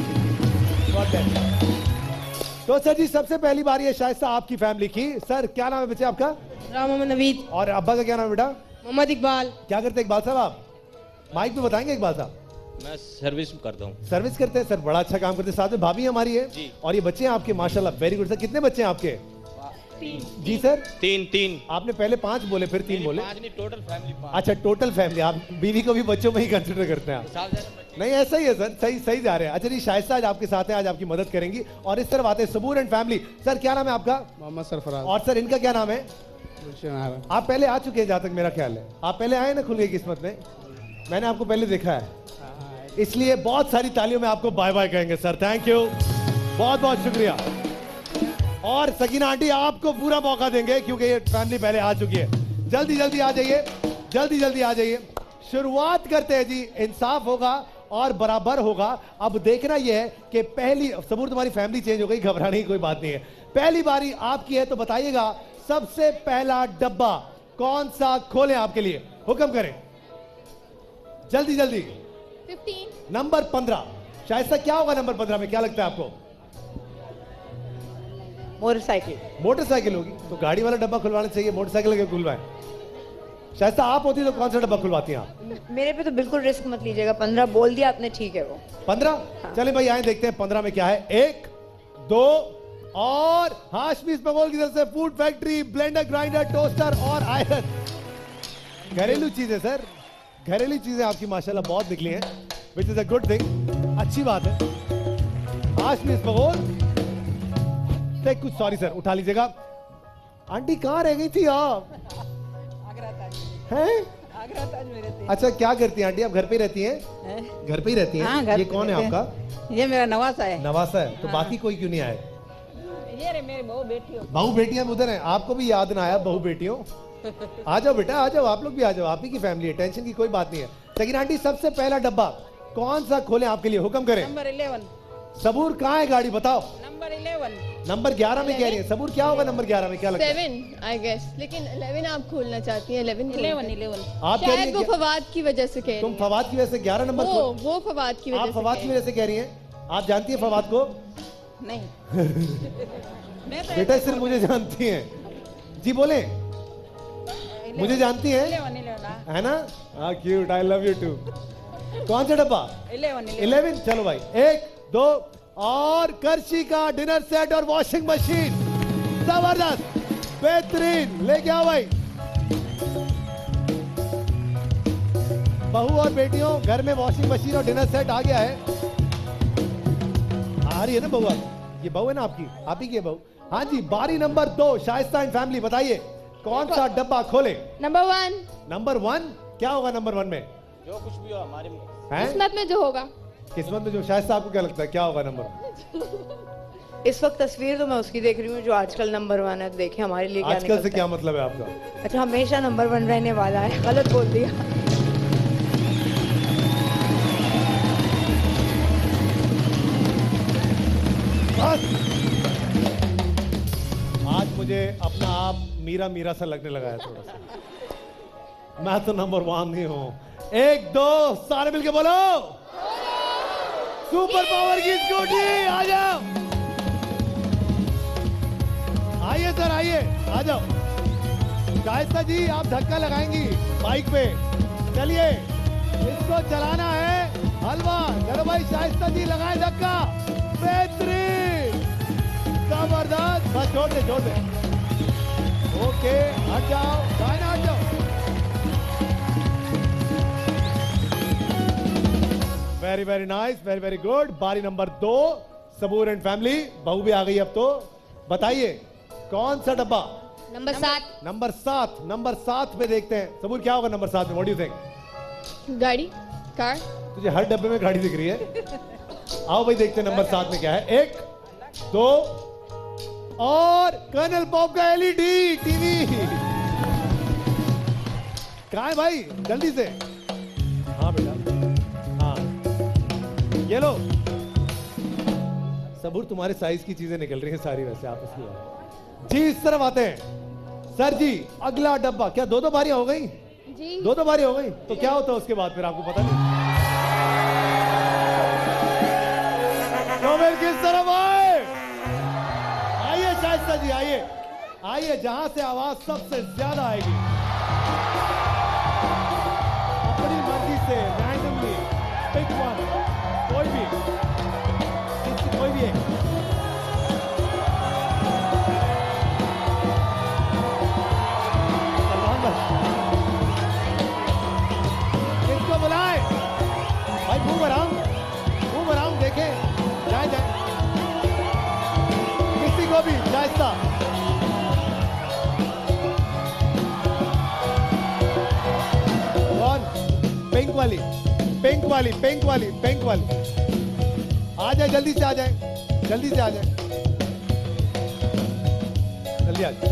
तो सर जी सबसे पहली बार ये शायद आपकी फैमिली की। सर क्या नाम है बच्चे आपका? राम मोहम्मद नवीद। और अब्बा का क्या नाम है बेटा? मोहम्मद इकबाल। क्या करते हैं इकबाल साहब आप? माइक पे बताएंगे इकबाल साहब। मैं सर्विस करता हूँ। सर्विस करते हैं सर, बड़ा अच्छा काम करते हैं। साथ में भाभी हमारी है जी। और ये बच्चे हैं आपके, माशाल्लाह वेरी गुड। सर कितने बच्चे हैं आपके? 3। जी सर 3 आपने पहले 5 बोले फिर 3 बोले। 5 नहीं, टोटल फैमिली 5। अच्छा टोटल फैमिली। आप बीवी को भी बच्चों में ही कंसिडर करते हैं आप? नहीं ऐसा ही है सर, सही सही जा रहे हैं। अच्छा जी शाइस्ता आज आपके साथ हैं, आज आपकी मदद करेंगी। और इस तरफ आते हैं सबूर एंड फैमिली। सर क्या नाम है आपका? मोहम्मद सरफराज। और सर इनका क्या नाम है? गुलशन आरा। आप पहले आ चुके हैं जहां तक मेरा ख्याल है। आप पहले आए ना खुल गई किस्मत में, मैंने आपको पहले देखा है, इसलिए बहुत सारी तालियों में आपको बाय बाय कहेंगे सर। थैंक यू, बहुत बहुत शुक्रिया। और सकीना आंटी आपको पूरा मौका देंगे क्योंकि ये फैमिली पहले आ चुकी है। जल्दी जल्दी आ जाइए, जल्दी जल्दी आ जाइए। शुरुआत करते हैं जी, इंसाफ होगा और बराबर होगा। अब देखना यह है कि पहली, सबूर तुम्हारी फैमिली चेंज हो गई, घबराने की कोई बात नहीं है। पहली बारी आपकी है तो बताइएगा सबसे पहला डब्बा कौन सा खोलें आपके लिए, हुक्म करें जल्दी जल्दी। 15। नंबर 15। शायद क्या होगा नंबर 15 में, क्या लगता है आपको? मोटरसाइकिल। मोटरसाइकिल होगी तो गाड़ी वाला डब्बा खुलवाना चाहिए, मोटरसाइकिल क्यों खुलवाएं? शायद आप होती तो कौन सा डब्बा खुलवाती हैं आप? मेरे पे तो बिल्कुल रिस्क मत लीजिएगा। 15 बोल दिया आपने, ठीक है वो 15। चले भाई आए देखते हैं 15 में क्या है। 1 2 और हाशमी बगोल की तरफ से food factory, blender, grinder, toaster और आयरन। घरेलू चीजें सर, घरेलू चीजें आपकी माशाल्लाह बहुत निकली हैं, which is a good thing, अच्छी बात है। हाशमी बगोल कुछ, सॉरी सर उठा लीजिएगा। आंटी कहाँ रह गई थी आप? हैं? अच्छा क्या करती हैं आंटी आप? घर पे ही रहती हैं? घर पे ही रहती हैं? हाँ, घर ये पे कौन है रहते आपका? ये मेरा नवासा है। नवासा है तो बाकी कोई क्यों नहीं आए? ये रे मेरी बहू बेटी हो। बहू बेटियां उधर हैं, आपको भी याद ना आया बहू बेटियों? आ जाओ बेटा आ जाओ, आप लोग भी आ जाओ, आप ही की फैमिली है, टेंशन की कोई बात नहीं है। लेकिन आंटी सबसे पहला डब्बा कौन सा खोलें आपके लिए, हुक्म करें। नंबर 11। सबूर कहाँ है गाड़ी बताओ? नंबर 11। नंबर 11 में कह रही है सबूर, क्या होगा नंबर 11 में, क्या लगता है? 7 आई गेस, लेकिन 11 आप खोलना चाहती हैं। 11 आप कह रही शायद वो हैं फवाद की वजह से कह तुम रही फवाद की वजह से 11 नंबर हैं। वो फवाद की वजह आप से फवाद की वजह से कह रही हैं? आप जानती है फवाद को? नहीं। बेटा सिर्फ मुझे जानती हैं जी, बोले मुझे जानती है 11 है ना? हाँ cute, I love you too. कौन सा डब्बा? 11। चलो भाई 1 2 और करशी का डिनर सेट और वॉशिंग मशीन, जबरदस्त बेहतरीन, लेके आओ भाई। बहू और बेटियों घर में वॉशिंग मशीन और डिनर सेट आ गया है। आ रही है ना बहू? ये बहू है ना आपकी, आप ही की है बहू? हाँ जी। बारी नंबर 2 शाइस्ता एंड फैमिली, बताइए कौन सा डब्बा खोले? नंबर 1। नंबर 1 क्या होगा नंबर 1 में? जो कुछ भी हो हमारे किस्मत में जो होगा। किस्मत में जो, शायद आपको क्या लगता है क्या होगा नंबर? इस वक्त तस्वीर तो मैं उसकी देख रही हूँ जो आजकल नंबर 1 है। देखे हमारे लिए क्या आजकल निकलता से है। क्या मतलब है आपका? अच्छा हमेशा नंबर 1 रहने वाला है, गलत बोल दिया। आज मुझे अपना आप मीरा मीरा सा लगने लगा है थोड़ा सा। मैं तो नंबर 1 ही हूँ। 1 2 सारे मिलके बोलो, सुपर पावर की स्कूटी आ जाओ। आइए सर आइए, आ जाओ। शाइस्ता जी आप धक्का लगाएंगी बाइक पे, चलिए इसको चलाना है। हलवा चलो भाई, शाइस्ता जी लगाए धक्का, बेहतरीन, जबरदस्त। बस छोड़ दे छोड़ दे। ओके हट जाओ, दाहिने हट जाओ। Very very nice, very very good. बारी नंबर 2 सबूर एंड फैमिली, बहू भी आ गई अब तो। बताइए कौन सा डब्बा? नंबर 7। नंबर 7। नंबर 7 में देखते हैं सबूर क्या होगा नंबर 7 में, व्हाट डू यू थिंक? गाड़ी, कार। तुझे हर डब्बे में गाड़ी दिख रही है। आओ भाई देखते हैं नंबर 7 में क्या है। 1 2 और कर्नल पॉप का LED टीवी। कहाँ है भाई, जल्दी से। हाँ बेटा, हाँ ये लो। सबूर तुम्हारे साइज की चीजें निकल रही हैं सारी, वैसे आपस में। जी इस तरफ आते हैं सर जी। अगला डब्बा, क्या दो बारियां हो गई? जी दो बारी हो गई तो क्या होता है उसके बाद, फिर आपको पता नहीं। तो फिर किस तरफ आए? आइए शाइस्ता जी, आइए आइए, जहां से आवाज सबसे ज्यादा आएगी अपनी मर्जी से रैंडमली पिक वन, कोई भी एक। किसको बुलाए भाई? मूव अराउंड, देखे जाए किसी को भी शाइस्ता। पिंक वाली आ जाए, जल्दी से आ जाए। जल्दी आ जाए।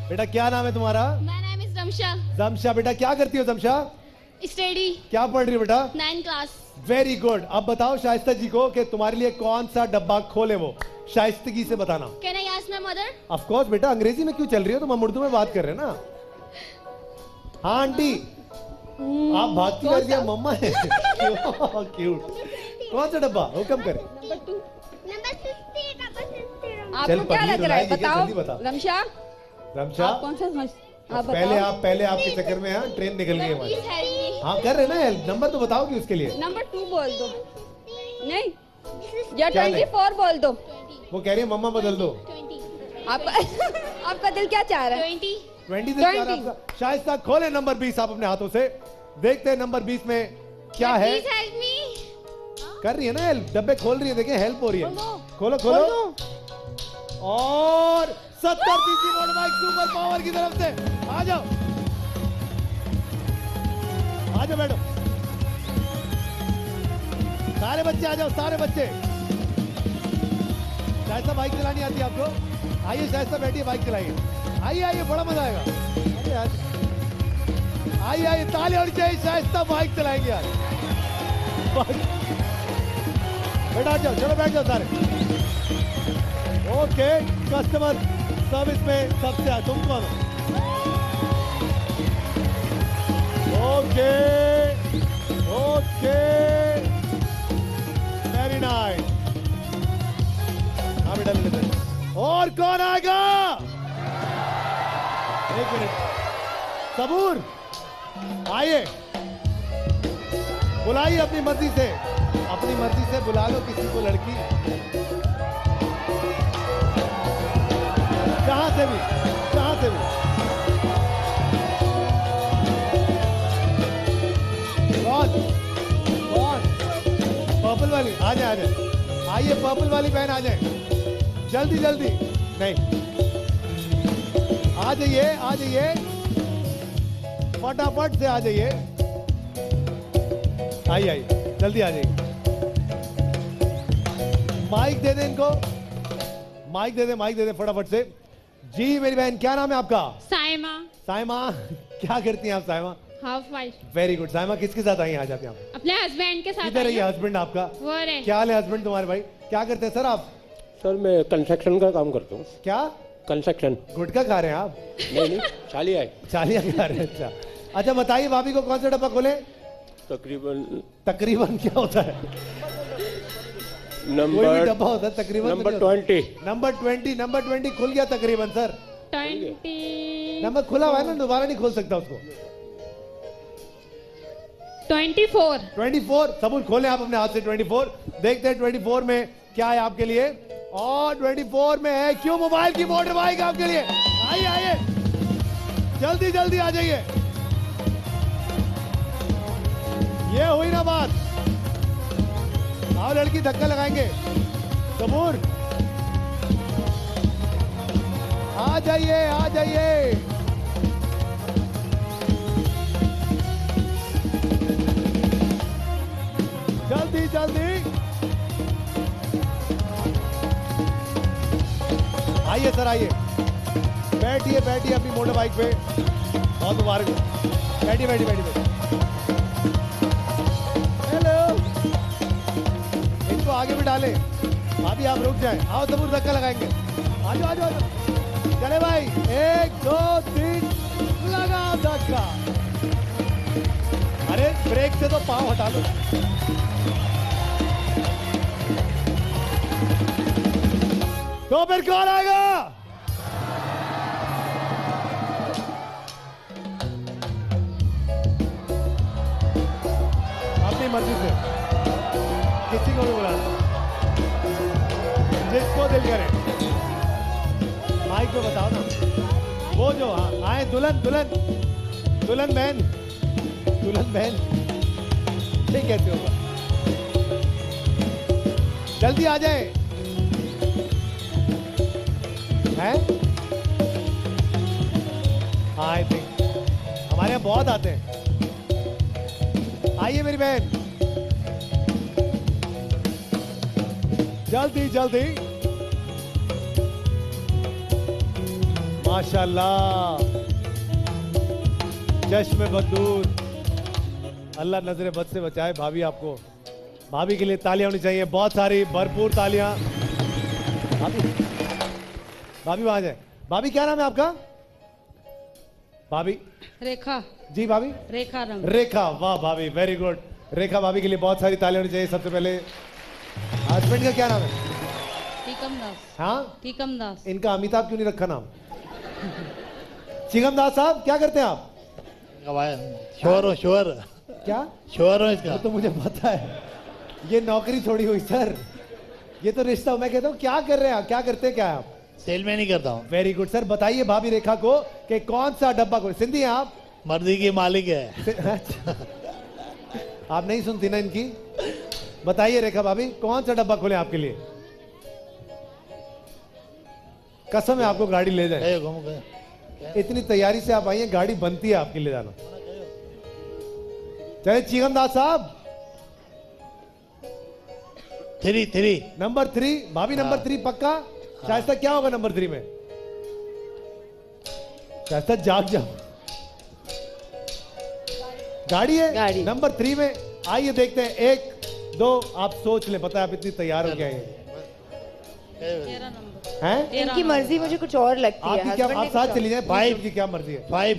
बेटा क्या नाम है तुम्हारा? My name is Ramsha. जमशा। बेटा क्या करती हो जमशा? Steady. क्या पढ़ रही हो बेटा? 9th class. Very good. अब बताओ शाइस्ता जी को कि तुम्हारे लिए कौन सा डब्बा खोले, वो शाइस्तगी से बताना। Can I ask my mother? Of course बेटा, अंग्रेजी में क्यों चल रही हो तुम, हम उर्दू में बात कर रहे हैं ना। हाँ आंटी, आप भागती कर दिया, मम्मा है। क्यूट। कौन सा डब्बा, हुक्म करें। चल, आपको क्या पनीर लग रहा है? रुलाई, जल्दी बता। बताओ रमशा, रमशा आप कौन सा समझ, आप पहले बताओ। पहले आपके चक्कर में यहाँ ट्रेन निकल गई But हमारी। please help me. हाँ कर रहे ना हेल्प, नंबर तो बताओ कि उसके लिए। नंबर 2 बोल दो। नहीं, या क्या नहीं? 24 बोल दो। वो कह रही है मम्मा बदल दो। 20. आपका आपका दिल क्या चाह रहा है? 20. 20 से क्या आपका? शाइस्ता खोले नंबर 20 आप अपने हाथों से, देखते हैं नंबर 20 में क्या है। Please help me. कर रही है ना हेल्प, डब्बे खोल रही है, देखें हेल्प हो रही है। खोलो खोल दो। और 70 सीसी मोटरबाइक सुपर पावर की तरफ से आ जाओ, बैठो सारे बच्चे, आ जाओ सारे बच्चे। शाइस्ता बाइक चलानी आती है आपको? आइए शाइस्ता बैठिए, बाइक चलाइए। आइए बड़ा मजा आएगा। अरे यार आइए ताली होनी चाहिए, शाइस्ता बाइक चलाएंगे यार। बैठा जाओ, चलो बैठ जाओ सारे। ओके, कस्टमर सर्विस में सबसे तुम कौन हो? Okay very nice. हाँ बेटा ले लेते। और कौन आएगा? एक मिनट, सबूर आइए, बुलाइए अपनी मर्जी से बुला लो किसी को, लड़की कहां से भी। कौन? पर्पल वाली आ जाए। आइए पर्पल वाली बहन आ जाए, जल्दी। नहीं, आ जाइए फटाफट से आ जाइए। आइए जल्दी आ जाइए। माइक दे दे इनको, माइक दे दे फटाफट से। जी मेरी बहन, क्या नाम है आपका? साइमा। क्या करती हैं आप Saima? Housewife. Very good. Saima किसके साथ आई हैं आज आप यहाँ? अपने हस्बैंड के साथ। किधर है ये हस्बैंड आपका? वो रहे। क्या हाल है हस्बैंड तुम्हारे भाई? क्या करते हैं सर आप? सर मैं कंस्ट्रक्शन का काम करता हूँ। क्या कंस्ट्रक्शन? गुटखा खा रहे हैं आप? नहीं चालिया है। चालिया खा रहे हैं। अच्छा बताइए भाभी को कौन सा डब्बा खोले? तकरीबन क्या होता है? कोई भी डब्बा होता है तकरीबन। नंबर 20 खुल गया तकरीबन सर। 20 नंबर खुला हुआ है ना, दोबारा नहीं खोल सकता उसको। 24 सबूत खोले आप अपने हाथ से। 24 देखते हैं 24 में क्या है आपके लिए। और 24 में है क्यों मोबाइल की मोटर बाइक आपके लिए। आइए जल्दी आ जाइए। ये हुई ना बात। आओ लड़की, धक्का लगाएंगे। सबूर आ जाइए। जल्दी आइए सर, आइए बैठिए अपनी मोटर बाइक पे। बहुत मुबारक हो। बैठिए बैठिए बैठिए। हेलो, इनको आगे भी डाले। भाभी आप रुक जाएं, आओ जरूर धक्का लगाएंगे। आजो आजो आजो, चले भाई, 1 2 3 लगा धक्का। अरे ब्रेक से तो पाँव हटा लो। तो फिर कौन आएगा? अपनी मर्जी से किसी को भी बुलाना, जिसको दिल करे। माइक को बताओ ना, वो जो आए दुल्हन दुल्हन दुल्हन बहन, दुल्हन बहन, ये कैसे होगा? जल्दी आ जाए। हैं? आई थिंक हमारे यहाँ बहुत आते हैं। आइए मेरी बहन, जल्दी जल्दी। माशाल्लाह, चश्मे बदूर, अल्लाह नजरे बद से बचाए भाभी आपको। भाभी के लिए तालियां होनी चाहिए, बहुत सारी भरपूर तालियां। भाभी भाभी वहां जाए। भाभी क्या नाम है आपका? भाभी रेखा जी, भाभी रेखा रंग रेखा, वाह भाभी, वेरी गुड। रेखा भाभी के लिए बहुत सारी तालियां होनी चाहिए। सबसे पहले हस्बैंड का क्या नाम है? टीकम दास हाँ, टीकम दास इनका अमिताभ क्यों नहीं रखा नाम? चिगम दास साहब क्या करते हैं आप? श्योर क्या हो इसका? वो तो मुझे पता है, ये नौकरी छोड़ी हुई सर, ये तो रिश्ता। मैं कहता हूँ क्या कर रहे हैं आप, क्या करते हैं, क्या है आप? सेल में नहीं करता हूँ, वेरी गुड सर। बताइए भाभी रेखा को कि कौन सा डब्बा खोले। सिंधी हैं आप? मर्जी की मालिक है। आप नहीं सुनती ना इनकी। बताइए रेखा भाभी, कौन सा डब्बा खोले आपके लिए? कसम है आपको गाड़ी ले जाए। इतनी तैयारी से आप आई हैं, गाड़ी बनती है आपके लिए जाना। चले चिगम दास साहब, 3 नंबर 3। भाभी नंबर 3 पक्का? शायद क्या होगा नंबर 3 में? शायद जाग जाओ। गाड़ी है गाड़ी। नंबर 3 में। आइए देखते हैं, 1 2 आप सोच ले। पता है आप इतनी तैयार हो गए हैं? हैं? इनकी मर्जी मुझे कुछ और लगती है। आपकी क्या? husband आप ने साथ कुछ चली जाए। 5 की क्या मर्जी है? 5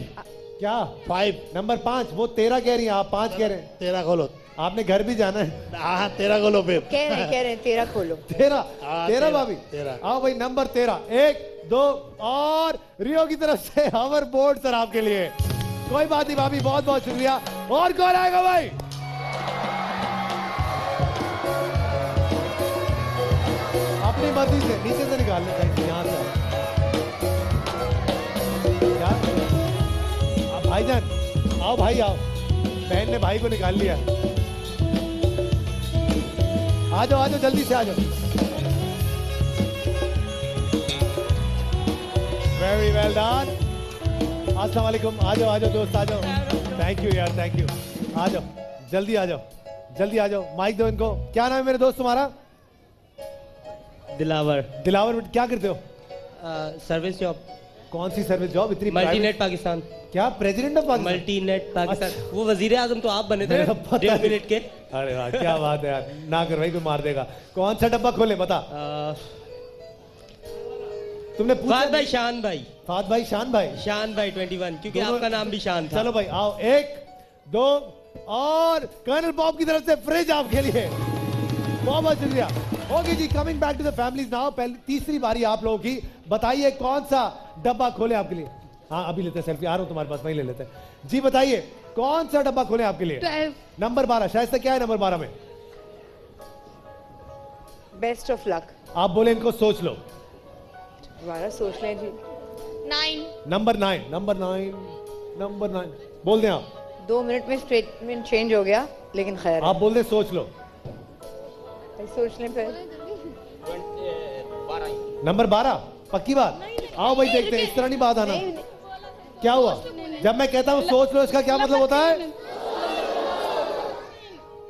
क्या 5 नंबर 5? वो 13 कह रही हैं, आप 5 कह रहे हैं। 13 खोलो। आपने घर भी जाना है। हाँ 13 खोलो पे। कह रहे हैं 13 खोलो। 13 हाँ, 13 भाभी 13। आओ भाई, नंबर 13। 1 2 और रियो की तरफ से हवर बोर्ड सर आपके लिए। कोई बात नहीं भाभी, बहुत बहुत शुक्रिया। और कौन आएगा भाई? अपनी मर्जी से नीचे से निकाल लेते हैं, यहाँ से। क्या आप भाईजान आओ, भाई आओ। बहन ने भाई को निकाल लिया। आ जाओ आ जाओ, जल्दी से आ जाओ। Very well done. अस्सलाम वालेकुम। आ जाओ दोस्त, आ जाओ। थैंक यू यार, थैंक यू। आ जाओ, जल्दी आ जाओ, जल्दी आ जाओ। माइक दो इनको। क्या नाम है मेरे दोस्त तुम्हारा? दिलावर। दिलावर, क्या करते हो? Service job. कौन सी सर्विस जॉब? इतनी मल्टीनेट पाकिस्तान। क्या प्रेसिडेंट ऑफ पाकिस्तान? मल्टीनेट पाकिस्तान। अच्छा। वो वजीर आजम तो आप बने थे मेरा पता 1.5 है। मिनट के। अरे वाह, क्या बात है यार। ना कर भाई, कोई मार देगा। कौन सा डब्बा खोले बता? तुमने पूछा? फाद भाई शान भाई। फाद भाई शान भाई। शान भाई 21, क्योंकि दोनों- आपका नाम भी शान था। चलो भाई आओ, 1 2 और कर्नल बॉब की तरफ से फ्रिज आपके लिए। बहुत बहुत शुक्रिया। Okay ji, coming back to the families now. पहली तीसरी बारी आप लोगों की। बताइए कौन सा डब्बा खोले आपके लिए? हाँ अभी लेते हैं सेल्फी। आ रहा हूं तुम्हारे पास, वहीं ले लेते हैं जी। बताइए कौन सा डब्बा खोले आपके लिए? 12 नंबर 12। शायद से क्या है नंबर 12 में? Best of luck. आप बोले इनको सोच लो। दोबारा सोच लें जी। 9 नंबर 9 नंबर 9 नंबर 9 बोल दें आप। 2 मिनट में स्टेटमेंट चेंज हो गया, लेकिन खैर आप बोल दें सोच लो। सोच लें फिर। नंबर 12 पक्की बात? आओ भाई देखते हैं। इस तरह नहीं बात आना। क्या हुआ? जब मैं कहता हूँ सोच लो, इसका क्या मतलब होता है?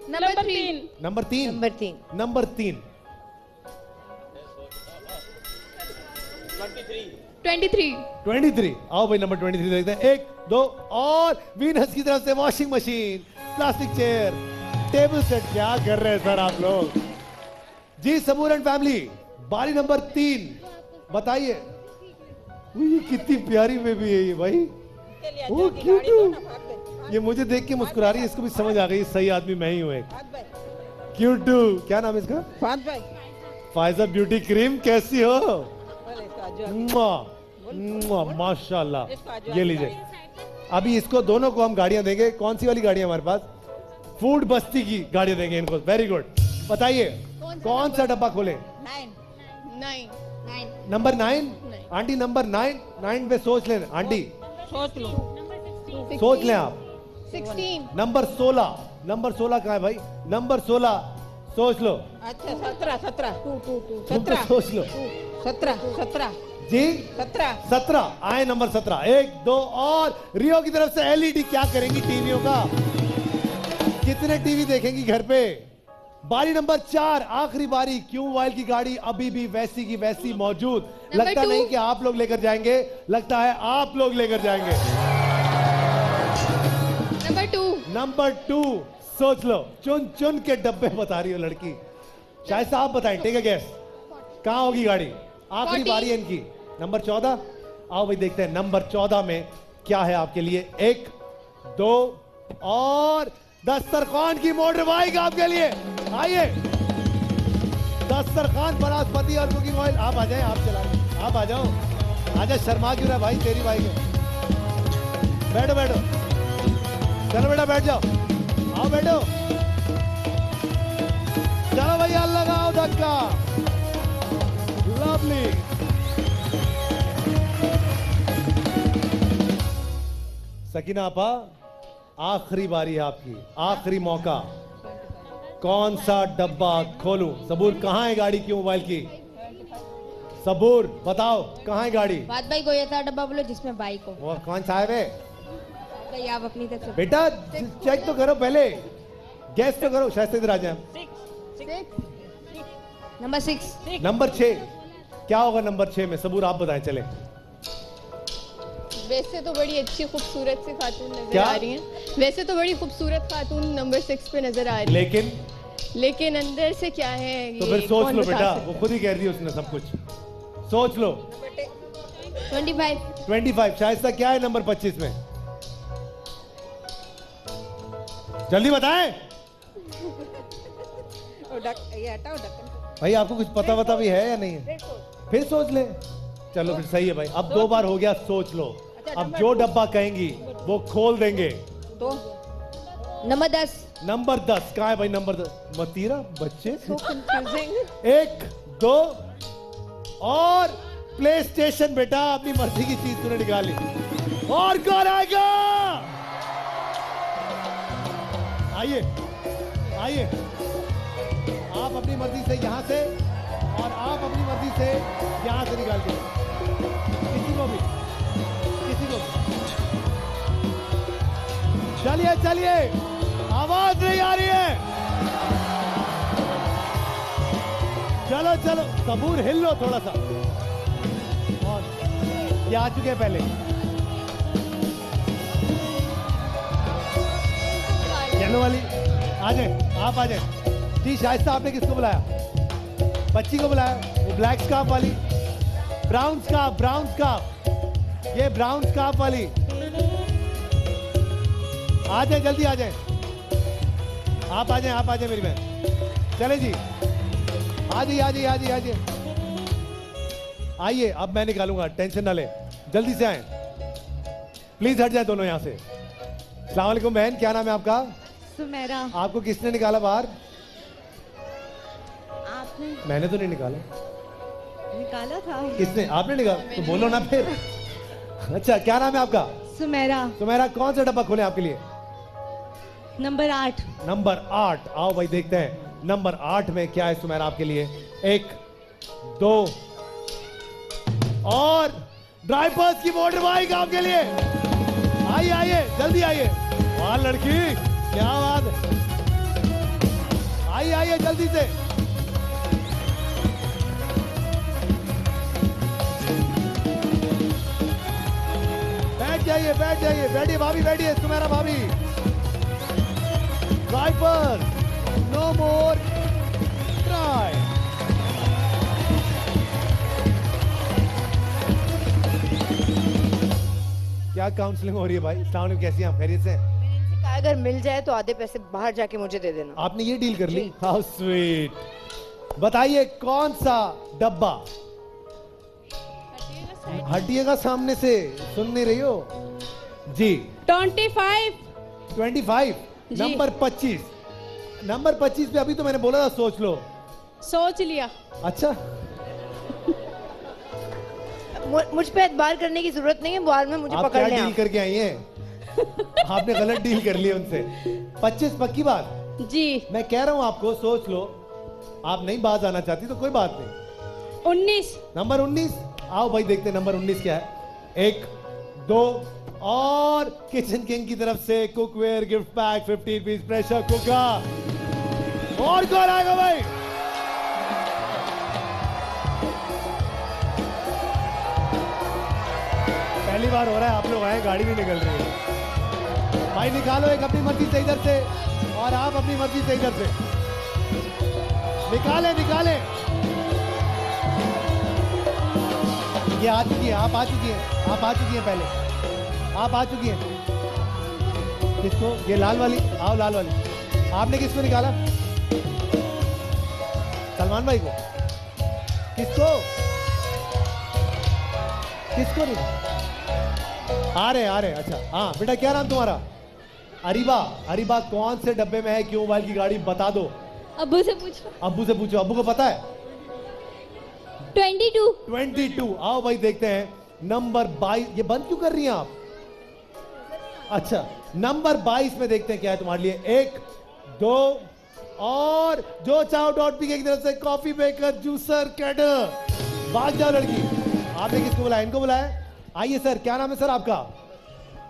Number 3 number 3 number 3 number 3 23. 23 आओ भाई नंबर 23 देखते हैं 1 2 और वीनस की तरफ से washing machine plastic chair table set क्या कर रहे हैं सर आप लोग जी सबूर एंड फैमिली बारी नंबर 3 बताइए ये कितनी प्यारी बेबी है ये भाई वो क्यूट ये मुझे देख के मुस्कुरा रही है इसको भी समझ आ गई सही आदमी मैं ही हूँ एक क्यूट क्या नाम है इसका फायजा ब्यूटी क्रीम कैसी हो माशाल्लाह ये लीजिए अभी इसको दोनों को हम गाड़ियां देंगे कौन सी वाली गाड़ियां हमारे पास फूड बस्ती की गाड़ियां देंगे इनको वेरी गुड बताइए कौन सा डब्बा खोले 9. नंबर 9 आंटी नंबर 9 पे सोच लें आंटी सोच लें आप 16. नंबर 16 कहाँ है भाई नंबर 16 सोच लो अच्छा 17 तुम तो सोच लो 17 जी 17 17 आए नंबर 17 1 2 और रियो की तरफ से एलईडी क्या करेंगी टीवियों का कितने टीवी देखेंगी घर पे बारी नंबर 4 आखिरी बारी क्यू मोबाइल की गाड़ी अभी भी वैसी की वैसी मौजूद नंबर लगता 2 नहीं कि आप लोग लेकर जाएंगे लगता है आप लोग लेकर जाएंगे नंबर 2 सोच लो चुन चुन के डब्बे बता रही हो लड़की शायद से आप बताएं टेक अ गेस कहां होगी गाड़ी आखिरी 40 बारी है इनकी नंबर 14 आओ भाई देखते हैं नंबर 14 में क्या है आपके लिए 1 2 और दस्तरखान की मोटर बाइक आपके लिए आइए दस्तरखान बनास्पति और कुकिंग ऑयल आप आ जाएं आप चलाएं आप आ जाओ आजा शर्मा क्यों रहा भाई तेरी बाइक है बैठो बैठो चलो बेटा बैठ जाओ आओ बैठो चलो भैया लगाओ धक्का लवली सकीना आपा आखिरी बारी है आपकी आखिरी मौका कौन सा डब्बा खोलूं सबूर कहां है गाड़ी की मोबाइल की सबूर बताओ कहां है गाड़ी बात भाई कोई ऐसा डब्बा बोलो जिसमें बाइक हो वो कौन साहब है भाई आप अपनी तरफ से बेटा चेक तो करो पहले गैस तो करो शायद से इधर आ जाए नंबर 6 नंबर 6 क्या होगा नंबर 6 में सबूर आप बताएं चले वैसे तो बड़ी अच्छी खूबसूरत सी खातून नजर क्या? आ रही हैं वैसे तो बड़ी खूबसूरत खातून नंबर 6 पे नजर आ रही लेकिन है लेकिन अंदर से क्या है तो ये फिर सोच कौन लो बता बेटा सकता वो खुद ही कह रही है उसने सब कुछ सोच लो 25 25 शायद सा क्या है नंबर 25 में जल्दी बताएं भाई आपको कुछ पता वता भी है या नहीं है फिर सोच ले चलो फिर सही है भाई अब 2 बार हो गया सोच लो अब जो डब्बा कहेंगी वो खोल देंगे नंबर 10 नंबर 10 कहाँ है भाई नंबर 10 मतीरा बच्चे so confusing 1 2 और प्ले स्टेशन बेटा अपनी मर्जी की चीज तूने निकाली और कौन आएगा आइए आइए आप अपनी मर्जी से यहां से और आप अपनी मर्जी से यहां से निकाल के किसी को भी चलिए चलिए आवाज नहीं आ रही है चलो चलो सबूर हिल लो थोड़ा सा और ये आ चुके हैं पहले येलो वाली आ जाए आप आ जाए जी शायद आपने किसको बुलाया बच्ची को बुलाया वो ब्लैक स्कार्फ वाली ब्राउन स्कार्फ ये ब्राउन स्कार्फ वाली आ जाए जल्दी आ जाए आप आ जाए मेरी बहन चले जी आ जाइए आइए अब मैं निकालूंगा टेंशन ना ले जल्दी से आए प्लीज हट जाए दोनों यहां से अस्सलाम वालेकुम बहन क्या नाम है आपका सुमेरा आपको किसने निकाला बाहर आपने मैंने तो नहीं निकाला निकाला था किसने आपने निकाला तो बोलो ना फिर अच्छा क्या नाम है आपका सुमेरा सुमेरा कौन सा डब्बा खोले आपके लिए नंबर 8 नंबर 8 आओ भाई देखते हैं नंबर 8 में क्या है सुमेरा आपके लिए 1 2 और ड्राइवर्स की मोटर बाइक आपके लिए आइए आइए जल्दी आइए वाह लड़की क्या बात है आइए आइए जल्दी से जाइए, बैठिए भाभी, बैठिए, सुमेरा भाभी। Driver, no more try. क्या काउंसलिंग हो रही है भाई? अस्सलाम वालेकुम, कैसी हैं आप? खैरियत से? मैंने इनसे कहा अगर मिल जाए तो आधे पैसे बाहर जाके मुझे दे देना। आपने ये डील कर ली? How sweet. बताइए कौन सा डब्बा हटिएगा सामने से, सुन नहीं रही हो जी? 25 जी। नंबर 25। नंबर 25 पे अभी तो मैंने बोला था सोच लो। सोच लिया। अच्छा, मुझ पे एतबार करने की जरूरत नहीं है, बाद में मुझे आप पकड़ क्या लें डील आप। करके आई हैं? आपने गलत डील कर ली उनसे। 25 पक्की बात? जी। मैं कह रहा हूं आपको सोच लो। आप नहीं बाज आना चाहती तो कोई बात नहीं। 19। नंबर 19। आओ भाई देखते हैं नंबर 19 क्या है। 1 2 और किचन किंग की तरफ से cookware gift pack 15 piece pressure cooker. और कौन आएगा भाई? पहली बार हो रहा है, आप लोग आए, गाड़ी नहीं निकल रही है। भाई निकालो एक अपनी मर्जी से इधर से और आप अपनी मर्जी से इधर से निकाले। ये आ चुकी है, आप आ चुकी हैं पहले, आप आ चुकी हैं। किसको? ये लाल वाली, आओ लाल वाली। आपने किसको निकाला? सलमान भाई को? किसको निकाला? आ रहे। अच्छा हाँ बेटा, क्या नाम तुम्हारा? अरीबा कौन से डब्बे में है क्यों मोबाइल की गाड़ी? बता दो। अब्बू से पूछो। अब्बू को पता है? 22। आओ भाई देखते हैं नंबर 22। ये बंद क्यों कर रही हैं आप? अच्छा, नंबर 22 में देखते हैं क्या है तुम्हारे लिए। 1 2 और जो चाहो डॉट पी की तरफ से कॉफी मेकर जूसर कैडर। भाग जाओ लड़की। आपने किसको बुलाया? इनको बुलाया। आइए सर, क्या नाम है सर आपका?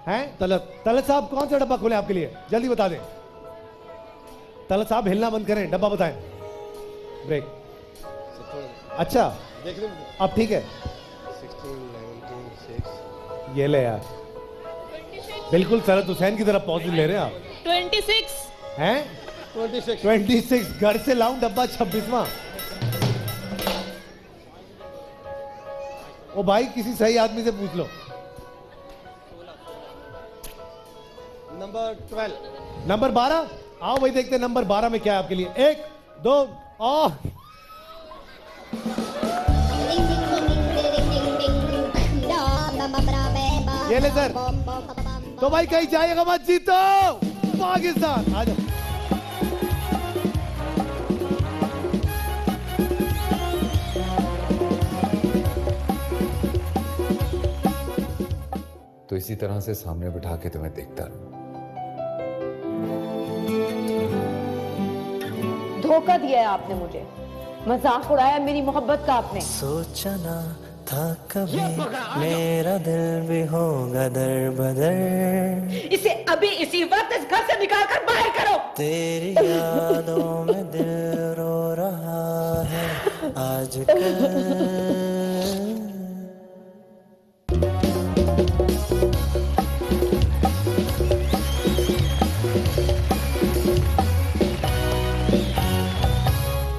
हैं? तलत साहब, कौन सा डब्बा खोले आपके लिए? जल्दी बता दें। तलत साहब हिलना बंद करें, डब्बा बताएं। ब्रेक। अच्छा अब ठीक है। 16, 19, 6। ये ले यार, बिल्कुल सरत हुसैन की तरफ पॉजिटिव ले रहे हैं आप। 26 हैं? 26 घर से लाऊं डब्बा 26वां। ओ भाई किसी सही आदमी से पूछ लो। नंबर 12। आओ भाई देखते हैं नंबर 12 में क्या है आपके लिए। 1 2 और ये ले सर। तो भाई कहीं जाइएगा मत, जीतो पाकिस्तान। आ जाओ। तो इसी तरह से सामने बिठा के तुम्हें देखता रहूं। धोखा दिया है आपने मुझे, मजाक उड़ाया मेरी मोहब्बत का आपने। सोचा ना था कभी मेरा दिल भी होगा दर बदर। इसे अभी इसी वक्त इस घर से निकाल कर बाहर करो। तेरी यादों में दिल रो रहा है आजकल।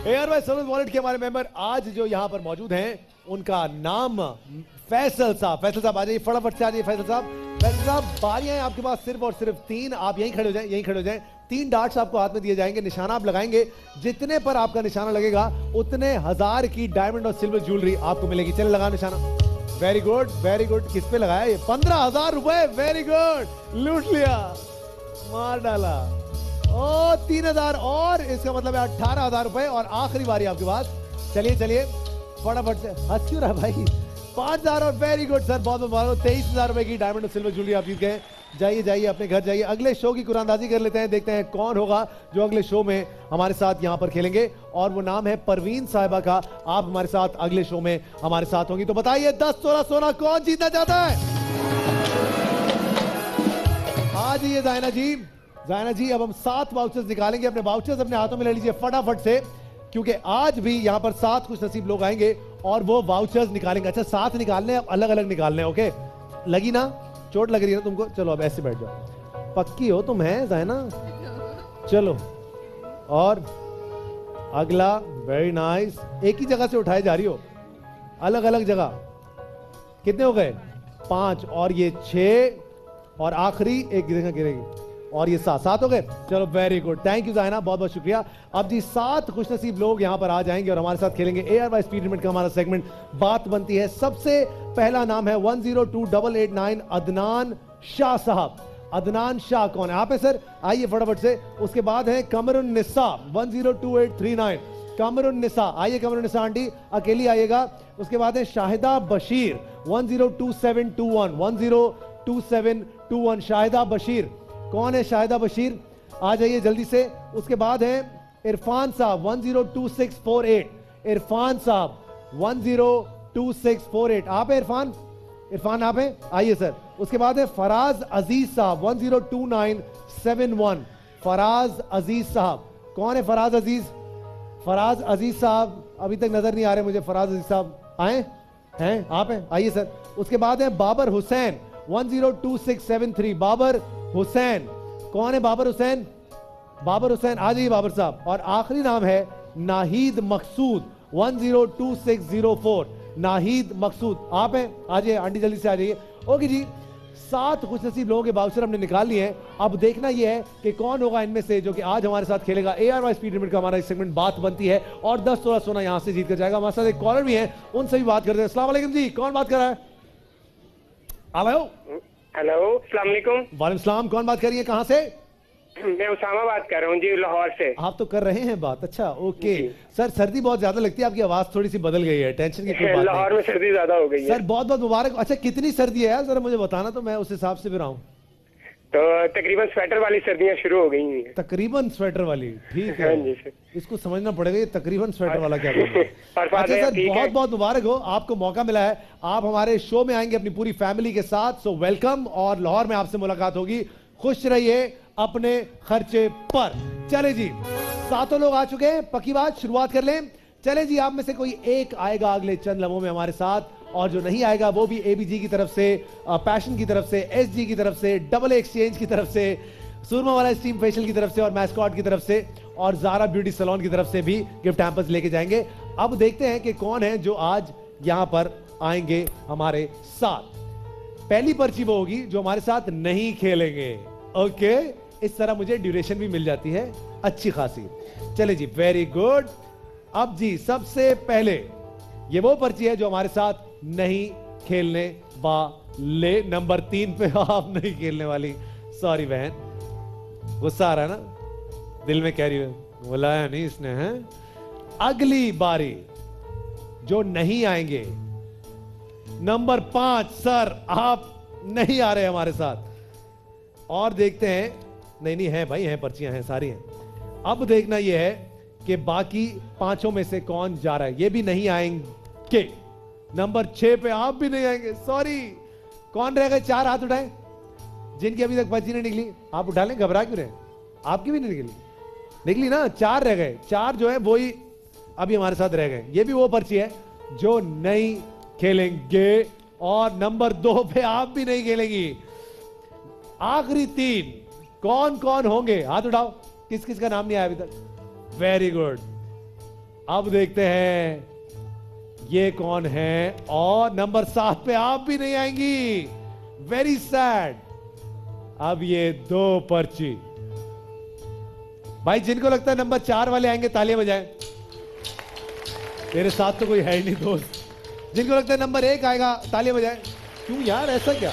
एयर सर्विस वॉलेट के हमारे मेंबर आज जो यहाँ पर मौजूद हैं उनका नाम फैसल साहब। फैसल साहब आ जाइए, फटाफट से आ जाइए। फैसल साहब बारियां हैं आपके पास सिर्फ और सिर्फ 3। आप यहीं खड़े हो जाएं। 3 डार्ट्स आपको हाथ में दिए जाएंगे, निशाना आप लगाएंगे। जितने पर आपका निशाना लगेगा उतने 1000 की डायमंड और सिल्वर ज्वेलरी आपको मिलेगी। चले लगा निशाना। Very good. किस पे लगाया? ये 15,000 रुपए। वेरी गुड, लूट लिया, मार डाला। ओ 3000 और इसका मतलब है 18,000 रुपए। और आखिरी बारी आपके पास। चलिए फटाफट से। हंस क्यों रहा भाई? 5000 और वेरी गुड सर, बहुत बहुत 23,000 रुपए की डायमंड और सिल्वर ज्वेलरी आप जीत गए। जाइए अपने घर जाइए। अगले शो की कुरानदाजी कर लेते हैं, देखते हैं कौन होगा जो अगले शो में हमारे साथ यहाँ पर खेलेंगे। और वो नाम है परवीन साहिबा का। आप हमारे साथ अगले शो में हमारे साथ होंगी। तो बताइए 10 तोला सोना कौन जीतना चाहता है? आ जाइए जायना जी। अब हम 7 वाउचर्स निकालेंगे। अपने वाउचर्स अपने हाथों में ले लीजिए फटाफट से, क्योंकि आज भी यहां पर 7 कुछ नसीब लोग आएंगे और वो वाउचर्स निकालेंगे। अच्छा 7 निकालने, अब अलग अलग निकालने। ओके, लगी ना? चोट लग रही है ना तुमको? चलो अब ऐसे बैठ जाओ, पक्की हो तुम है जायना? चलो और अगला, वेरी नाइस। एक ही जगह से उठाए जा रही हो, अलग अलग जगह। कितने हो गए? 5 और ये 6 और आखिरी एक जगह गिरेगी और ये 7 हो गए। चलो वेरी गुड, थैंक यू जायना, बहुत बहुत शुक्रिया। अब जी 7 खुशनसीब लोग यहाँ पर आ जाएंगे और हमारे साथ खेलेंगे ARY स्पीड लिमिट का हमारा सेगमेंट बात बनती है। सबसे पहला नाम है 102889 अदनान शाह साहब। अदनान शाह कौन है? आप है सर, आइए फटाफट से। उसके बाद है कमरुन निसा 102839 कमरुन निसा, आइए कमरुन निसा आंटी अकेली आइएगा। उसके बाद है शाहिदा बशीर 102721 102721 शाहिदा बशीर। कौन है शाहिदा बशीर? आ जाइए जल्दी से। उसके बाद है इरफान साहब 102648 इरफान साहब 102648। आप है इरफान? इरफान आप हैं, आइए सर। उसके बाद है फराज अजीज साहब 102971 फराज अजीज साहब। कौन है फराज अजीज? फराज अजीज साहब अभी तक नजर नहीं आ रहे मुझे। फराज अजीज साहब आए हैं? आप हैं, आइए सर। उसके बाद है बाबर हुसैन 102673 बाबर हुसैन। कौन है बाबर हुसैन? बाबर हुसैन आ जाइए बाबर साहब। और आखिरी नाम है नाहिद मकसूद 102604 नाहिद मकसूद। आप हैं, आ जाइए आंटी जल्दी से आ जाइए। ओके जी, 7 खुशनसीब लोगों के बाउचर हमने निकाल लिए हैं। अब देखना यह है कि कौन होगा इनमें से जो कि आज हमारे साथ खेलेगा। ARY स्पीड लिमिट का हमारा इस सेगमेंट बात बनती है और 10 सोना यहां से जीत कर जाएगा। हमारे साथ एक कॉलर भी है, उनसे भी बात करते हैं। अस्सलाम वालेकुम जी, कौन बात कर रहा है? हेलो हेलो, अस्सलाम वालेकुम। वालेकुम सलाम, कौन बात कर रही है, कहां से? मैं उसामा बात कर रहा हूँ जी, लाहौर से। आप तो कर रहे हैं बात, अच्छा ओके। सर सर्दी बहुत ज्यादा लगती है, आपकी आवाज थोड़ी सी बदल गई है, टेंशन की कोई बात नहीं। लाहौर में सर्दी ज्यादा हो गई है सर, बहुत बहुत मुबारक। अच्छा कितनी सर्दी है यार, जरा मुझे बताना तो मैं उस हिसाब से फिर आऊँ। तो तकरीबन स्वेटर वाली सर्दियां शुरू हो गई हैं। तकरीबन स्वेटर वाली, ठीक है। हाँ जी सर, इसको समझना पड़ेगा ये तकरीबन स्वेटर वाला क्या बोल रहे हैं। अच्छा सर, बहुत बहुत मुबारक हो, आपको मौका मिला है, आप हमारे शो में आएंगे अपनी पूरी फैमिली के साथ। सो वेलकम, और लाहौर में आपसे मुलाकात होगी। खुश रहिए अपने खर्चे पर। चले जी, 7 लोग आ चुके हैं, पक्की बात, शुरुआत कर लें। चले जी, आप में से कोई एक आएगा अगले चंद लम्हों में हमारे साथ, और जो नहीं आएगा वो भी ABG की तरफ से, पैशन की तरफ से, SG की तरफ से, डबल एक्सचेंज की तरफ से, सुरमा वाला स्टीम फेशियल की तरफ से और मैस्कॉट की तरफ से और ज़ारा ब्यूटी सैलून की तरफ से भी गिफ्ट हैम्पर्स लेके जाएंगे। अब देखते हैं कि कौन है जो आज यहां पर आएंगे हमारे साथ। पहली पर्ची वो होगी जो हमारे साथ नहीं खेलेंगे। ओके, इस तरह मुझे ड्यूरेशन भी मिल जाती है अच्छी खासी। चले जी, वेरी गुड। अब जी सबसे पहले ये वो पर्ची है जो हमारे साथ नहीं खेलने वाले। नंबर 3 पे आप नहीं खेलने वाली, सॉरी बहन, गुस्सा आ रहा है ना, दिल में कह रही है बुलाया नहीं इसने है। अगली बारी जो नहीं आएंगे, नंबर 5 सर, आप नहीं आ रहे हमारे साथ। और देखते हैं, नहीं है भाई, हैं पर्चियां हैं, सारी हैं। अब देखना यह है कि बाकी 5 में से कौन जा रहा है। ये भी नहीं आएंगे। नंबर 6 पे आप भी नहीं आएंगे, सॉरी। कौन रह गए? 4 हाथ उठाएं जिनकी अभी तक पर्ची नहीं निकली। आप उठा लें, घबरा क्यों रहे? आपकी भी नहीं निकली? निकली ना, 4 रह गए। 4 जो है वो ही अभी हमारे साथ रह गए। ये भी वो पर्ची है जो नहीं खेलेंगे। और नंबर 2 पे आप भी नहीं खेलेंगी। आखिरी 3 कौन कौन होंगे? हाथ उठाओ, किस किस का नाम नहीं आया अभी तक? Very good. अब देखते हैं ये कौन है। और नंबर 7 पे आप भी नहीं आएंगी, वेरी सैड। अब ये 2 पर्ची, भाई जिनको लगता है नंबर 4 वाले आएंगे तालियां बजाएं। तेरे साथ तो कोई है ही नहीं दोस्त। जिनको लगता है नंबर 1 आएगा तालियां बजाएं। क्यों यार, ऐसा क्या?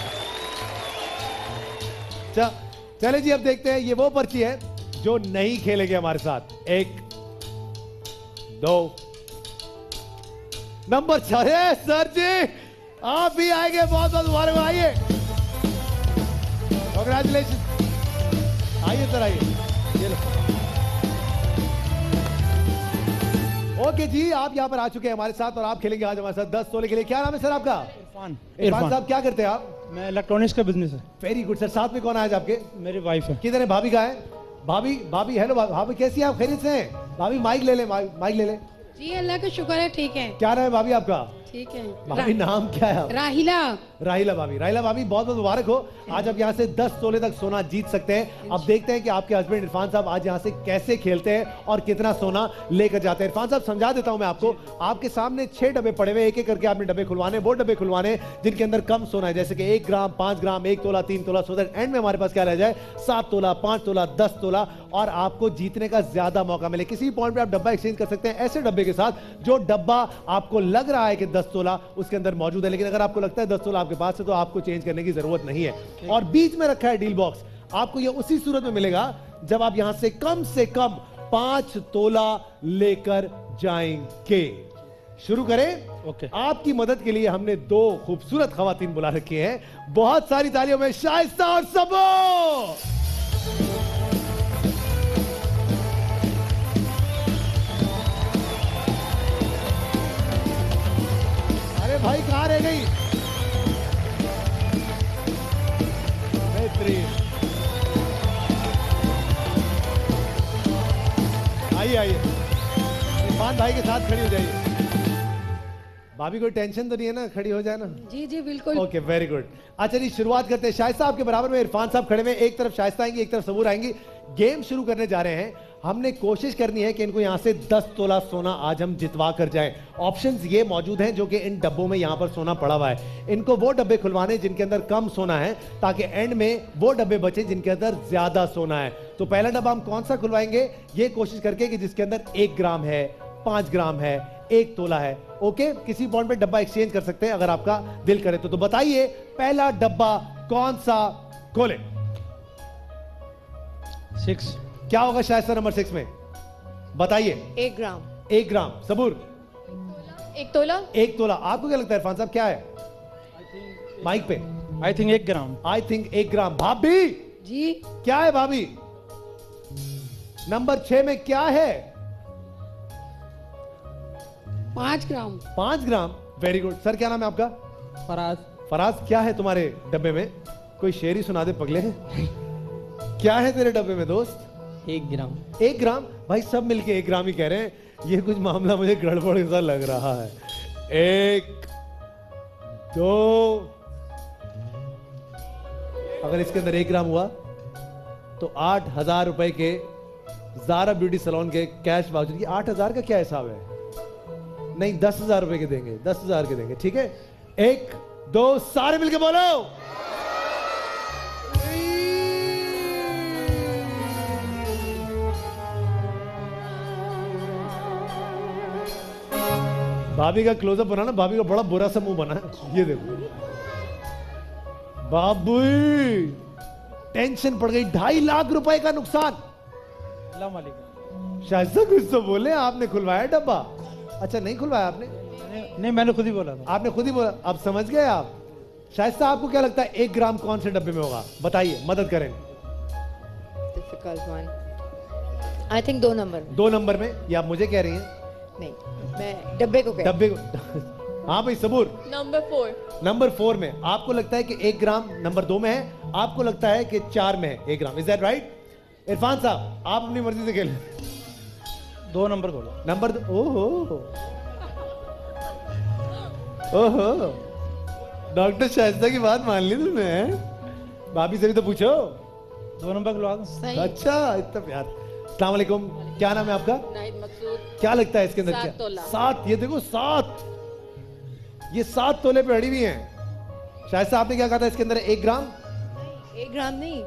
चले जी, अब देखते हैं ये वो पर्ची है जो नहीं खेलेंगे हमारे साथ। 1 2 नंबर 6 सर जी, आप भी आएंगे, बहुत बहुत मुबारक, आइए, कांग्रेचुलेशन। आइए सर, आइए, ये लो। ओके जी, आप यहां पर आ चुके हैं हमारे साथ और आप खेलेंगे आज हमारे साथ 10 तोले के लिए। क्या नाम है सर आपका? इरफान साहब, क्या करते हैं आप? मैं इलेक्ट्रॉनिक्स का बिजनेस है। Very good sir. साथ में कौन आया आपके? मेरी वाइफ है। किधर है? भाभी का है? भाभी हेलो भाभी, कैसी आप? खैरियत से हैं? भाभी माइक ले ले, माइक ले ले। जी अल्लाह का शुक्र है, ठीक है। क्या नाम है भाभी आपका? ठीक है। भाभी नाम क्या है? राहिला। राहिला भाभी, राहिला भाभी बहुत बहुत मुबारक हो। आज आप यहाँ से 10 तोले तक सोना जीत सकते हैं। अब देखते हैं कि आपके हस्बैंड इरफान साहब आज यहाँ से कैसे खेलते हैं और कितना सोना लेकर जाते हैं। इरफान साहब समझा देता हूं मैं आपको, आपके सामने 6 डब्बे पड़े हुए, एक एक करके आपने डब्बे खुलवाने, वो डब्बे खुलवाने जिनके अंदर कम सोना है, जैसे कि 1 ग्राम, 5 ग्राम, 1 तोला, 3 तोला, सो दैट एंड में हमारे पास क्या रह जाए 7 तोला, 5 तोला, 10 तोला, और आपको जीतने का ज्यादा मौका मिले। किसी पॉइंट पे आप डब्बा एक्सचेंज कर सकते हैं ऐसे डब्बे के साथ जो डब्बा आपको लग रहा है कि 10 तोला उसके अंदर मौजूद है, लेकिन अगर आपको लगता है 10 तोला आपके पास है तो आपको चेंज करने की जरूरत नहीं है। और बीच में रखा है डील बॉक्स, आपको यह उसी सूरत में मिलेगा जब आप यहां से कम 5 तोला लेकर जाएंगे। शुरू करें? ओके। आपकी मदद के लिए हमने 2 खूबसूरत खवातीन बुला रखी हैं। बहुत सारी तालियों में शाइस्ता और सबो। अरे भाई कहां रह गई? बेहतरीन, आइए आइए, इरफान भाई के साथ खड़ी हो जाइए। भाभी कोई टेंशन तो नहीं है ना, खड़ी हो जाए ना? जी जी बिल्कुल। Okay very good. अच्छा जी शुरुआत करते हैं। शाइस्ता आपके बराबर में इरफान साहब खड़े में, एक तरफ शाइस्ता आएंगी, एक तरफ सबूर आएंगी। गेम शुरू करने जा रहे हैं। हमने कोशिश करनी है कि इनको यहां से 10 तोला सोना आज हम जितवा कर जाएं। ऑप्शंस ये मौजूद हैं जो कि इन डब्बों में यहां पर सोना पड़ा हुआ है। इनको वो डब्बे खुलवाने जिनके अंदर कम सोना है, ताकि एंड में वो डब्बे बचे जिनके अंदर ज्यादा सोना है। तो पहला डब्बा हम कौन सा खुलवाएंगे, ये कोशिश करके कि जिसके अंदर 1 ग्राम है, 5 ग्राम है, 1 तोला है। ओके, किसी पॉइंट पे डब्बा एक्सचेंज कर सकते हैं अगर आपका दिल करे तो बताइए पहला डब्बा कौन सा खोले? 6। क्या होगा शायद नंबर 6 में? बताइए। 1 ग्राम। 1 ग्राम। सबूर? 1 तोला। 1 तोला। आपको क्या लगता है इरफान साहब क्या है? माइक पे। I think 1 gram. I think 1 ग्राम। भाभी जी क्या है? भाभी नंबर 6 में क्या है? 5 gram. 5 gram. Very good. Sir क्या नाम है आपका? फराज। फराज, क्या है तुम्हारे डब्बे में? कोई शेर ही सुना दे पगले। क्या है तेरे डब्बे में दोस्त? 1 ग्राम। 1 ग्राम। भाई सब मिलके 1 ग्राम ही कह रहे हैं। ये कुछ मामला मुझे गड़बड़ सा लग रहा है। 1 2, अगर इसके अंदर 1 ग्राम हुआ तो 8,000 रुपए के ज़ारा ब्यूटी सैलून के कैश वाउचर की। 8,000 का क्या हिसाब है? नहीं 10,000 रुपए के देंगे, 10,000 के देंगे। ठीक है, 1 2 सारे मिलके बोलो। भाभी का क्लोजअप बना ना, भाभी का बड़ा बुरा सा मुंह बना है। ये देखो बाबू, टेंशन पड़ गई। 2.5 लाख रुपए का नुकसान। अल्लाह मालिक। शायद से कुछ तो बोले। आपने खुलवाया डब्बा? अच्छा नहीं खुलवाया आपने? नहीं मैंने खुद ही बोला था। आपने खुद ही बोला। अब समझ गए आप। शायद से आपको क्या लगता है 1 ग्राम कौन से डब्बे में होगा? बताइए, मदद करें। Difficult one. I think 2 number में। 2 नंबर में? या आप मुझे कह रही हैं? नहीं, मैं डब्बे को कह रही डब्बे को। हाँ भाई सबूर? नंबर 4। नंबर 4 में। आपको लगता है कि 1 ग्राम नंबर 2 में है, आपको लगता है कि 4 में है 1 gram. Is that right? Irfan Sahab आप अपनी मर्जी से खेलें। 2 नंबर खोलो। नंबर 2। ओहो ओहो, डॉक्टर शाइस्ता की बात मान ली तुमने। भाभी से भी तो पूछो। 2 नंबर खुलवा दो। अच्छा, इतना प्यार। अस्सलाम वालेकुम, क्या नाम है आपका? नाहिद मकसूद। क्या लगता है इसके अंदर? 7 तोला। 7। ये देखो 7, ये 7 तोले पे अड़ी हुई हैं। शायद से आपने क्या कहा था इसके अंदर? 1 ग्राम। 1 ग्राम नहीं,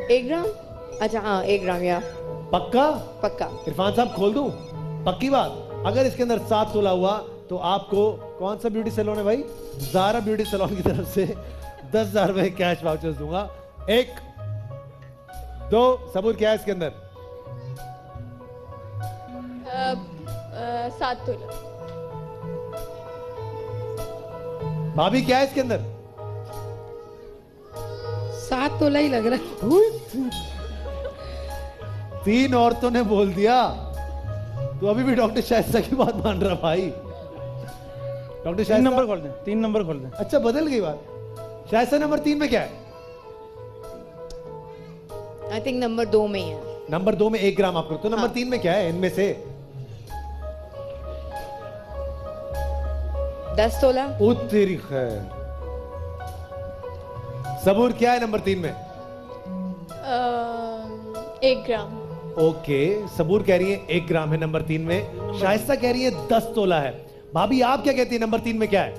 1 ग्राम। अच्छा हाँ 1 ग्राम। या पक्का? पक्का। इरफान साहब खोल दूं? पक्की बात? अगर इसके अंदर 7 तोला हुआ तो आपको कौन सा ब्यूटी सैलून है भाई? ज़ारा ब्यूटी सैलून की तरफ से 10,000 रुपए कैश वाउचर्स दूंगा। 1 2 सबूर क्या है इसके अंदर? 7 तोला। भाभी क्या है इसके अंदर? 7 तोला ही लग रहा है। 3 औरतों ने बोल दिया तो अभी भी डॉक्टर शाइस्ता की बात मान रहा भाई। डॉक्टर 3 नंबर खोल दें। 3 नंबर खोल दें। अच्छा बदल गई बात। शाइस्ता नंबर 3 में क्या है? आई थिंक नंबर 2 में है। नंबर 2 में 1 ग्राम आपको। तो नंबर 3 में क्या है इनमें से? 10 तोला। उत्तरी खैर। सबूर क्या है नंबर 3 में? 1 ग्राम। ओके, सबूर कह रही है 1 ग्राम है नंबर 3 में। शाइस्ता कह रही है 10 तोला है। भाभी आप क्या कहती है नंबर 3 में क्या है?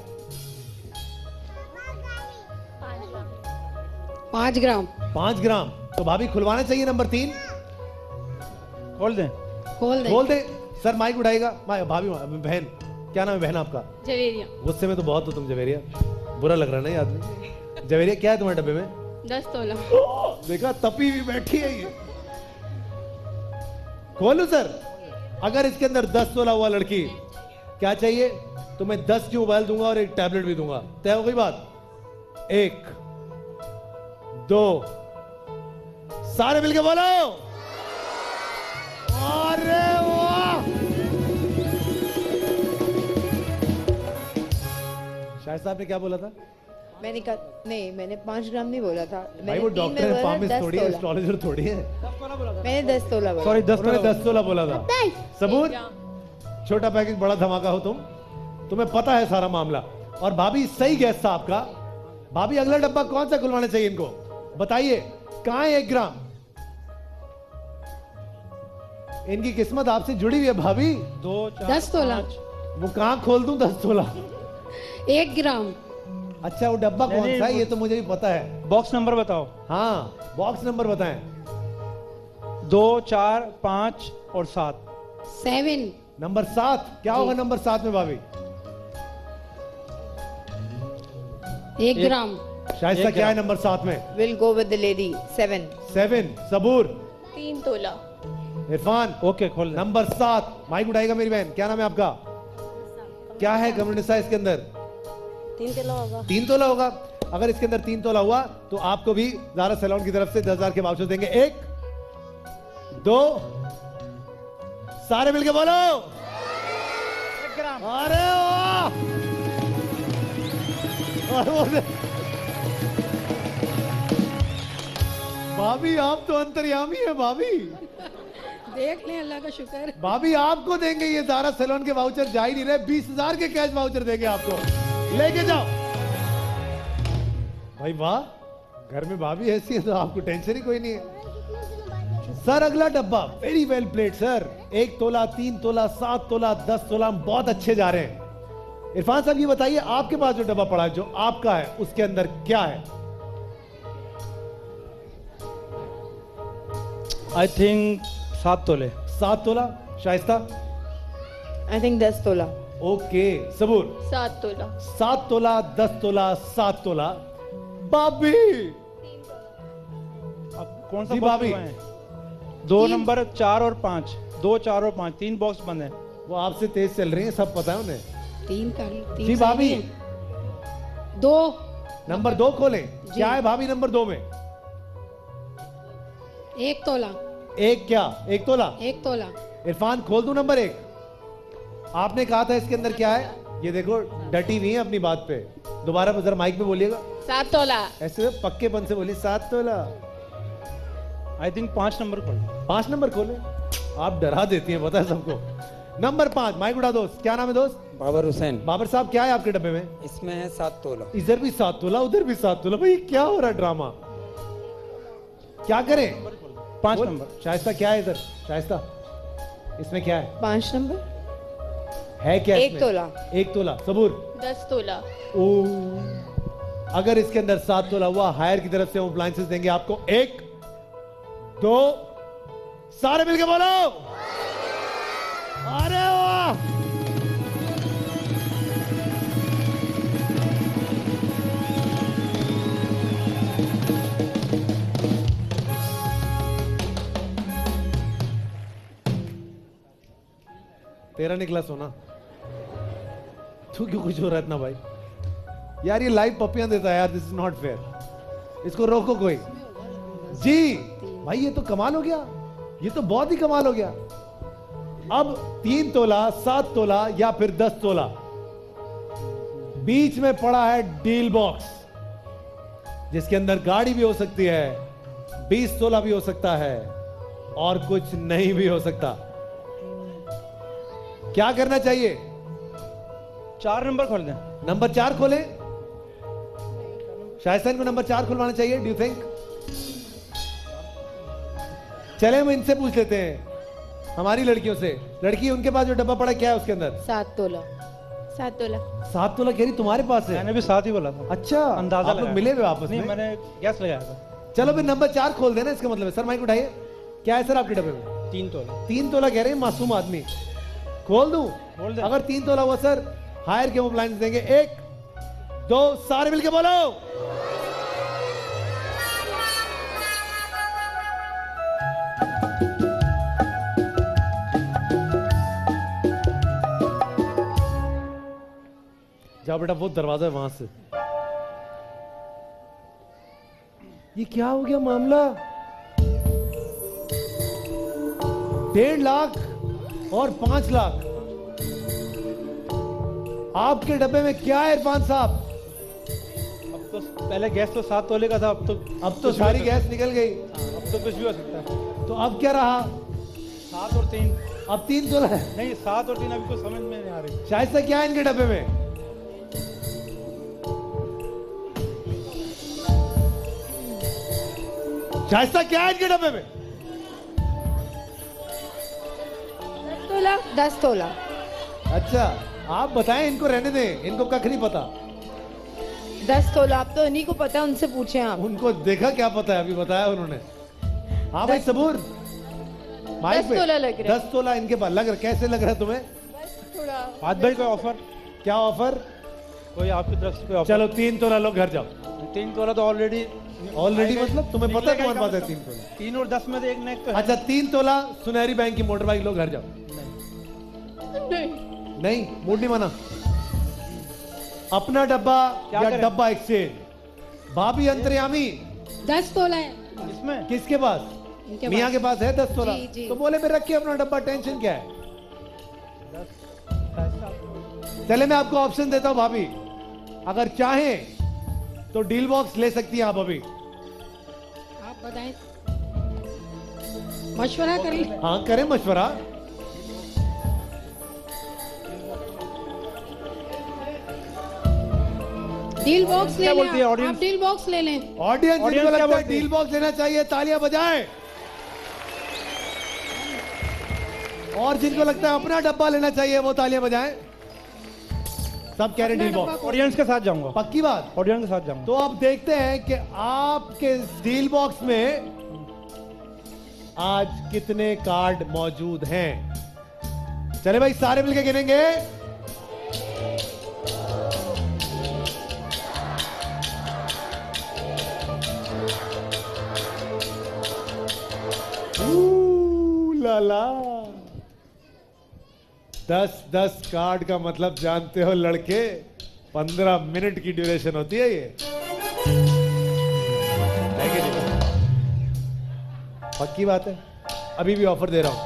5 ग्राम। 5 ग्राम। तो भाभी खुलवाना चाहिए नंबर 3। खोल दें। खोल दे। बोल दे सर, माइक उठाएगा। भाभी बहन, क्या नाम है बहन आपका? जवेरिया। गुस्से में तो बहुत हो तुम जवेरिया, बुरा लग रहा है ना ये आदमी। जवेरिया क्या है तुम्हारे डब्बे में? 10 तोला। देखा, तपी हुई बैठी है ये। खोलू सर? अगर इसके अंदर 10 तोला हुआ लड़की, क्या चाहिए तुम्हें? 10 की मोबाइल दूंगा और 1 टैबलेट भी दूंगा। तय हो गई बात? 1 2 सारे मिलके बोलो। अरे वाह! शायद साहब ने क्या बोला था? मैंने कहा नहीं, मैंने 5 ग्राम नहीं बोला था। भाई मैंने वो 3 डॉक्टर में है, बोला फार्मिस्ट 10 थोड़ी है, तोला। एस्ट्रोलॉजर थोड़ी है। मैंने 10 तोला बोला। सॉरी 10 उन्होंने तोला। 10 तोला बोला था। सबूर, छोटा पैकेज बड़ा धमाका हो तुम, तुम्हें पता है सारा मामला। और भाभी सही गैस था आपका। भाभी अगला डब्बा कौन सा खुलवाना चाहिए इनको? बताइए कहां है 1 ग्राम? इनकी किस्मत आपसे जुड़ी हुई है भाभी। 2 4 10 तोला। वो कहां खोल दूं 10 तोला? 1 ग्राम। अच्छा, वो डब्बा नहीं, कौन नहीं, सा है वो- ये तो मुझे भी पता है। बॉक्स नंबर बताओ। हाँ, बॉक्स नंबर बताएं। 2 4 5 और 7। 7। नंबर 7 क्या होगा नंबर 7 में भाभी? 1 ग्राम। शाइस्ता क्या है नंबर 7 में? Will go with the lady 7। 7। सबूर, 3 तोला। इरफान, ओके खोल दें। नंबर 7। माइक उठाएगा मेरी बहन, क्या नाम है आपका? क्या है कम्युनिसा इसके अंदर? 3 तोला होगा। 3 तोला होगा। अगर इसके अंदर 3 तोला हुआ तो आपको भी ज़ारा सैलून की तरफ से 10,000 के वाउचर देंगे। 1 2 सारे मिलके बोलो। 1 ग्राम। अरे वाह! भाभी आप तो अंतर्यामी है भाभी। देख ले, अल्लाह का शुक्र। भाभी आपको देंगे ये ज़ारा सैलून के वाउचर, जा ही नहीं रहे। 20,000 के कैश वाउचर देंगे आपको, लेके जाओ। भाई वाह, घर में भाभी ऐसी है तो आपको टेंशन ही कोई नहीं है। सर अगला डब्बा वेरी वेल प्लेड सर। 1 तोला, 3 तोला, 7 तोला, 10 तोला, हम बहुत अच्छे जा रहे हैं। इरफान साहब ये बताइए, आपके पास जो डब्बा पड़ा है जो आपका है, उसके अंदर क्या है? आई थिंक 7 तोले। 7 तोला। शाइस्ता? आई थिंक 10 तोला। ओके। सबूर? 7 तोला। 7 तोला, 10 तोला, 7 तोला। भाभी अब कौन सा जी बॉक्स भाभी। खुलवाएं? 2 नंबर 4 और 5। 2 4 और 5 3 बॉक्स बंद है। वो आपसे तेज चल रही है, सब पता है उन्हें। 3 कर। 3 जी भाभी, 2। नंबर 2 खोलें। क्या है भाभी नंबर 2 में? 1 तोला। 1 क्या? 1 तोला। 1 तोला। इरफान खोल दूं नंबर 1? आपने कहा था इसके अंदर क्या है? ये देखो, डटी नहीं है अपनी बात पे। दोबारा जरा माइक पे बोलिएगा। 7 तोला। ऐसे पक्केपन से बोलिए। 7 तोला। आई थिंक 5 नंबर खोल। 5 नंबर खोले। आप डरा देती हैं, पता है सबको। नंबर 5, माइक उठा दोस्त। क्या नाम है दोस्त? बाबर हुसैन। बाबर साहब क्या है आपके डब्बे में? इसमें है 7 तोला। इधर भी 7 तोला, उधर भी 7 तोला। भाई क्या हो रहा है ड्रामा? क्या करें? 5 बोल। नंबर। शाइस्ता क्या है इधर? शाइस्ता इसमें क्या है? 5 नंबर। है क्या 1 इसमें? तोला। 1 तोला। सबूर? 10 तोला। ओ, अगर इसके अंदर 7 तोला हुआ, हायर की तरफ से हम अप्लायंसेस देंगे आपको। 1 2 सारे मिलके बोलो। अरे वाह! तेरा निकला सोना। तू क्यों खुश हो रहा है इतना भाई? यार ये लाइव पपियां देता है यार, दिस इज नॉट फेयर। इसको रोको कोई। जी भाई ये तो कमाल हो गया, ये तो बहुत ही कमाल हो गया। अब 3 तोला, 7 तोला या फिर 10 तोला, बीच में पड़ा है डील बॉक्स, जिसके अंदर गाड़ी भी हो सकती है, 20 तोला भी हो सकता है और कुछ नहीं भी हो सकता। क्या करना चाहिए? 4 नंबर खोल दें। नंबर 4 खोले। शायस्तान को नंबर 4 खुलवाना चाहिए, डू यू थिंक? चले हम इनसे पूछ लेते हैं, हमारी लड़कियों से। लड़की, उनके पास जो डब्बा पड़ा क्या है उसके अंदर? 7 तोला। 7 तोला। 7 तोला कह रही तुम्हारे पास है? मैंने भी 7 ही बोला था। अच्छा, अंदाजा आप लोग लगाया। मिले हुए आपस नहीं, में? मैंने गैस लगाया था। चलो फिर नंबर 4 खोल देना, इसका मतलब है। सर माइक उठाइए, क्या है सर आपके डब्बे में? 3 तोला। 3 तोला कह रहे हैं मासूम आदमी। खोल दूं? बोल दे। अगर 3 तोला हुआ सर, हायर के अप्लायंस देंगे। 1 2 सारे मिलके बोलो। जाओ बेटा, वो दरवाजा है वहां से। ये क्या हो गया मामला? 1.5 लाख और 5 लाख आपके डब्बे में क्या है इरफान साहब? अब तो पहले गैस तो 7 तोले का था, अब तो सारी गैस निकल गई। अब तो कुछ भी हो सकता है। तो अब क्या रहा? 7 और 3। अब 3 तोला है। नहीं, 7 और 3 अभी कुछ समझ में नहीं आ रही। शायद से क्या है इनके डब्बे में? शायस्ता, क्या है इनके डब्बे में? 10 तोला। 10 तोला। अच्छा, आप बताएं, इनको रहने दें, इनको कख नहीं पता। 10 तोला, आप तो इन्हीं को पता है, उनसे पूछे आप। उनको देखा क्या पता है, अभी बताया उन्होंने। हाँ भाई सबूर, माइक 10 पे। तोला लग रहा है। 10 तोला इनके पास लग रहा। कैसे लग रहा है तुम्हें? थोड़ा आज भाई कोई ऑफर? क्या ऑफर? कोई आपकी तरफ से कोई ऑफर? चलो 3 तोला लो, घर जाओ। 3 तोला तो ऑलरेडी मतलब तुम्हें पता है तुम्हारे पास है 3 तोला? 3 और 10 में से एक नेक तो है। अच्छा, 3 तोला सुनहरी बैंक की मोटर बाइक लो, घर जाओ। नहीं, मूड नहीं बना। अपना डब्बा या करें? डब्बा एक्सचेंज। भाभी अंतर्यामी, 10 तोला है इसमें किसके पास? इनके मियाँ के पास है 10 तोला। जी, जी। तो बोले मैं रखिए अपना डब्बा, टेंशन क्या है? चले मैं आपको ऑप्शन देता हूं भाभी, अगर चाहें तो डील बॉक्स ले सकती हैं आप अभी। आप बताएं, मशवरा कर ले। हाँ करें मशवरा। डील बॉक्स ले क्या लें बोलती है आप audience? डील बॉक्स ले लें। ऑडियंस Audience जिनको क्या लगता है बोलती है? डील बॉक्स लेना चाहिए, तालियां बजाएं। और जिनको लगता है अपना डब्बा लेना चाहिए, वो तालियां बजाएं। सब कह रहे डील बॉक्स। ऑडियंस के साथ जाऊंगा। पक्की बात? ऑडियंस के साथ जाऊंगा। तो अब देखते हैं कि आपके डील बॉक्स में आज कितने कार्ड मौजूद हैं। चले भाई, सारे मिलके गिनेंगे। लाला 10-10 कार्ड का मतलब जानते हो लड़के, 15 मिनट की ड्यूरेशन होती है ये। है कि नहीं? पक्की बात है। अभी भी ऑफर दे रहा हूं,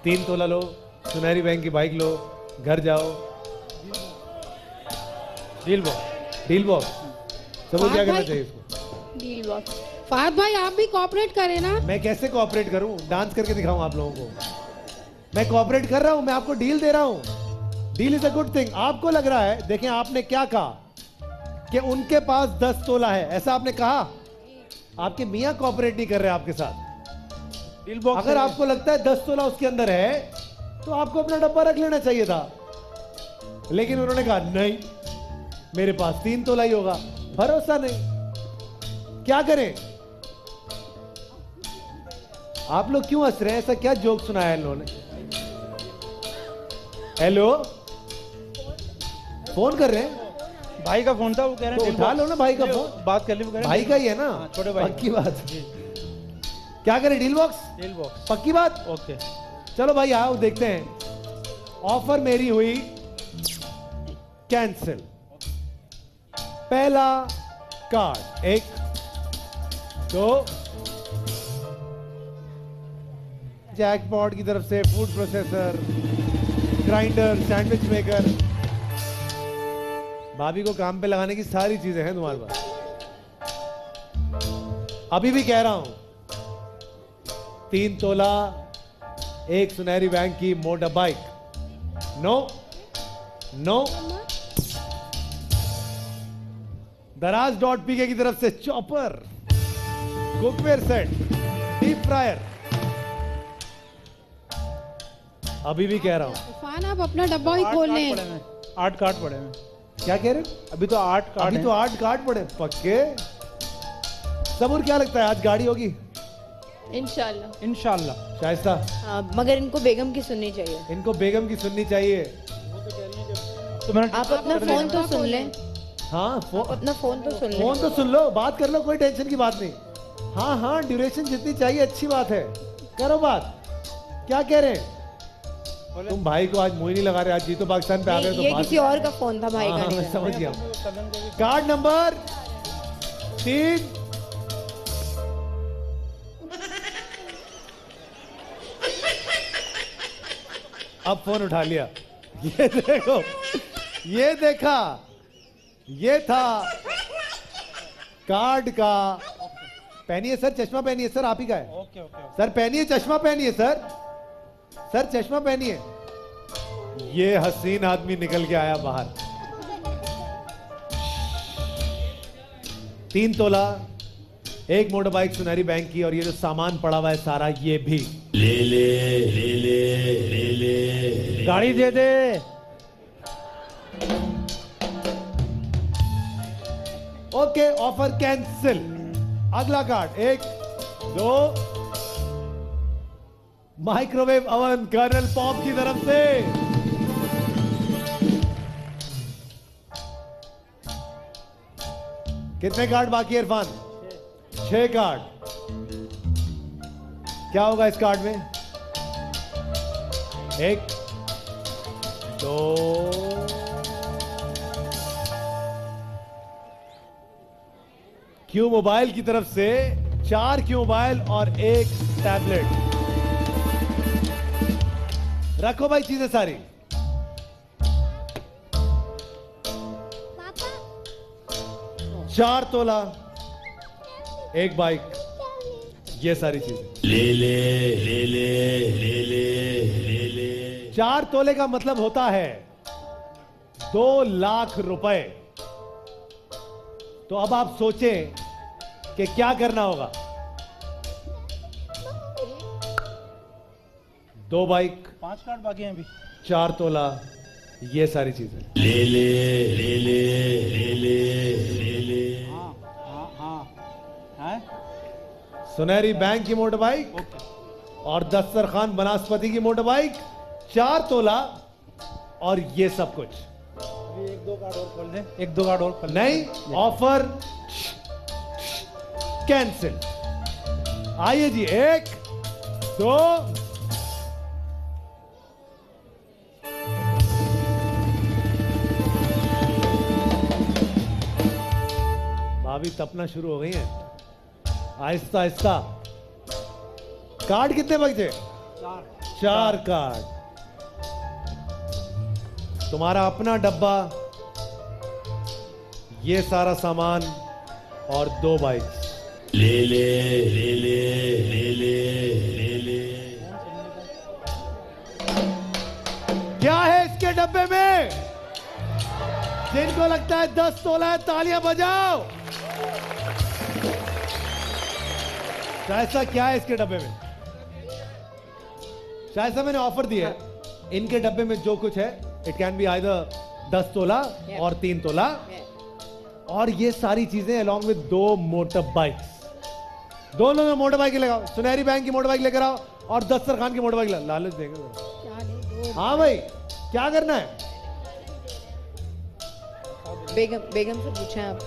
3 तोला लो, सुनहरी बैंक की बाइक लो, घर जाओ। Deal box, deal box. सब क्या करना चाहिए इसको? Deal box. फहद भाई आप भी कोऑपरेट करें ना। मैं कैसे कोऑपरेट करूं? डांस करके दिखाऊं आप लोगों को? मैं कोऑपरेट कर रहा हूं, मैं आपको डील दे रहा हूं। Deal is a good thing. आपको लग रहा है, देखें आपने क्या कहा कि उनके पास 10 तोला है, ऐसा आपने कहा। आपके मियां कोऑपरेट नहीं कर रहे आपके साथ। डील बॉक्स अगर आपको लगता है 10 तोला उसके अंदर है, तो आपको अपना डब्बा रख लेना चाहिए था। लेकिन उन्होंने कहा नहीं, मेरे पास 3 तोला ही होगा। भरोसा नहीं, क्या करें? आप लोग क्यों हंस रहे हैं? ऐसा क्या जोक सुनाया इन लोगों ने? हेलो, फोन कर रहे हैं? भाई का फोन था, वो कह रहे तो हैं उठा लो ना भाई का फोन। बात कर ली, वो कह रहे हैं भाई का ही है ना? छोटे भाई। पक्की बात। क्या करें? Deal box? Deal box. पक्की बात? ओके। चलो भाई आओ देखते हैं। ऑफर मेरी हुई कैंसिल। पहला कार्ड 1 2 जैकपॉट की तरफ से food processor, grinder, sandwich maker. भाभी को काम पे लगाने की सारी चीजें हैं तुम्हारे पास। अभी भी कह रहा हूं, 3 तोला, 1 सुनहरी बैंक की मोटर बाइक। नो नो दराज डॉट पीके की तरफ से chopper, cookware set, deep fryer. अभी भी कह रहा हूं, इरफान आप अपना डब्बा ही खोल लें। 8 कार्ड पड़े हैं। क्या कह रहे हो? अभी तो 8 कार्ड अभी तो 8 कार्ड पड़े पक्के। सबूर क्या लगता है आज गाड़ी होगी? इंशाल्लाह। इंशाल्लाह। शाइस्ता, मगर इनको बेगम की सुननी चाहिए। इनको बेगम की सुननी चाहिए। तो मैंने आप अपना फोन तो सुन लें। हाँ अपना फोन तो सुन लें। फोन तो सुन लो, बात कर लो, कोई टेंशन की बात नहीं। हाँ हाँ, ड्यूरेशन जितनी चाहिए अच्छी बात है, करो बात। क्या कह रहे हैं? तुम भाई को आज मुंह नहीं लगा रहे, आज जीतो पाकिस्तान पे आ गए तो ये बात- किसी और का फोन था, भाई का हाँ, नहीं मैं था। समझ गया। Card number 3। अब फोन उठा लिया। ये देखो, ये देखा, ये था कार्ड का। पहनिए सर, चश्मा पहनिए सर, आप ही का है। Okay okay. सर पहनिए, चश्मा पहनिए सर, सर चश्मा पहनिए। ये हसीन आदमी निकल के आया बाहर। 3 तोला, 1 मोटर बाइक सुनहरी बैंक की, और ये जो सामान पड़ा हुआ है सारा ये भी ले ले ले ले ले ले। गाड़ी दे दे। Okay, offer cancel. अगला card 1 2, microwave oven kernel pop की तरफ से। कितने कार्ड बाकी है इरफान? 6 कार्ड। क्या होगा इस कार्ड में? 1 2 क्यू मोबाइल की तरफ से 4 क्यू मोबाइल और 1 टैबलेट। रखो भाई चीजें सारी। 4 तोला, 1 बाइक, ये सारी चीजें। ले ले ले ले ले ले ले। 4 तोले का मतलब होता है 2 लाख रुपए। तो अब आप सोचें कि क्या करना होगा। 2 बाइक, 5 कार्ड बाकी हैं अभी। 4 तोला, ये सारी चीजें। ले ले ले ले ले ले ले। हाँ हाँ हाँ। हैं? सुनहरी बैंक की मोटर बाइक और दस्तर खान बनास्पति की मोटर बाइक, 4 तोला और ये सब कुछ। अभी 1-2 कार्ड और खोल दे। 1-2 कार्ड और खोल दे। नहीं, ऑफर कैंसिल। आइए जी, 1 2 भाभी तपना शुरू हो गई हैं, आहिस्ता आहिस्ता। कार्ड कितने बचे? 4 कार्ड। तुम्हारा अपना डब्बा, ये सारा सामान और 2 बाइक। ले ले ले ले ले ले ले ले। क्या है इसके डब्बे में? जिनको लगता है 10 तोला है, तालियां बजाओ। शायद क्या है इसके डब्बे में? शायद मैंने ऑफर दिया है, इनके डब्बे में जो कुछ है इट कैन बी आइदर 10 तोला और 3 तोला, और ये सारी चीजें अलॉन्ग विद 2 मोटर बाइक्स। दोनों में मोटर बाइक लगाओ, सुनहरी बैंक की मोटर बाइक लेकर आओ और दस्तर खान की मोटर बाइक लालच देंगे। हाँ भाई, क्या करना है? बेगम से पूछें आप।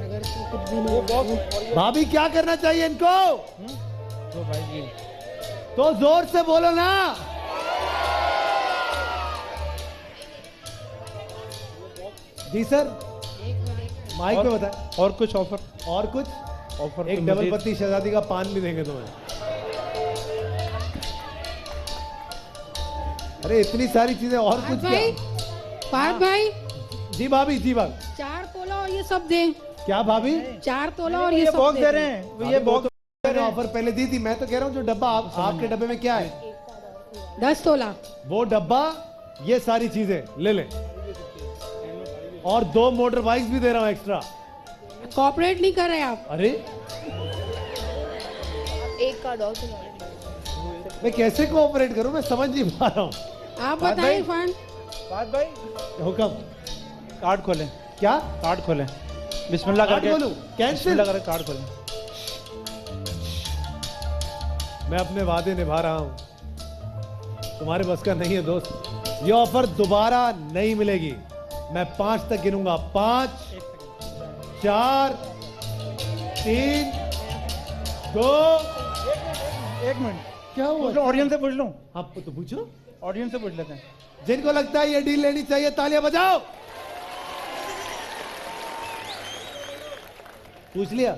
अगर कुछ भी नहीं, भाभी क्या करना चाहिए इनको? तो भाई जी, तो जोर से बोलो ना। जी सर, माइक पे बताएं। और कुछ ऑफर? और कुछ ऑफर एक डबल पत्ती शहजादी का पान भी देंगे तुम्हें। अरे इतनी सारी चीजें और कुछ भाई, क्या? पार्थ भाई, जी भाभी, जी भाभी। 4 तोला और ये सब दे। क्या भाभी? 4 तोला और ये सब बॉक्स दे रहे हैं। ये बॉक्स मैंने ऑफर पहले दी थी। मैं तो कह रहा हूँ जो डब्बा आपके डब्बे में क्या है? 10 तोला। वो डब्बा, ये सारी चीजें ले लें। और 2 मोटर बाइक्स भी दे रहा हूं एक्स्ट्रा। कॉपरेट नहीं कर रहे आप। अरे एक कार्ड और सुना। मैं कैसे कोऑपरेट करूं, मैं समझ नहीं पा रहा हूं। आप बताएं फन। बात भाई हुक्म। कार्ड खोलें। क्या कार्ड खोलें? बिस्मिल्लाह कार्ड करके खोलूं? कैंसिल? बिस्मिल्लाह करके कार्ड खोलें। मैं अपने वादे निभा रहा हूं, तुम्हारे बस का नहीं है दोस्त। ये ऑफर दोबारा नहीं मिलेगी। मैं 5 तक गिनूंगा। 5 4 3 2। एक मिनट, क्या हुआ? ऑडियंस से पूछ लूं? आप तो पूछो, ऑडियंस से पूछ लेते हैं। जिनको लगता है ये डील लेनी चाहिए तालियां बजाओ। पूछ लिया,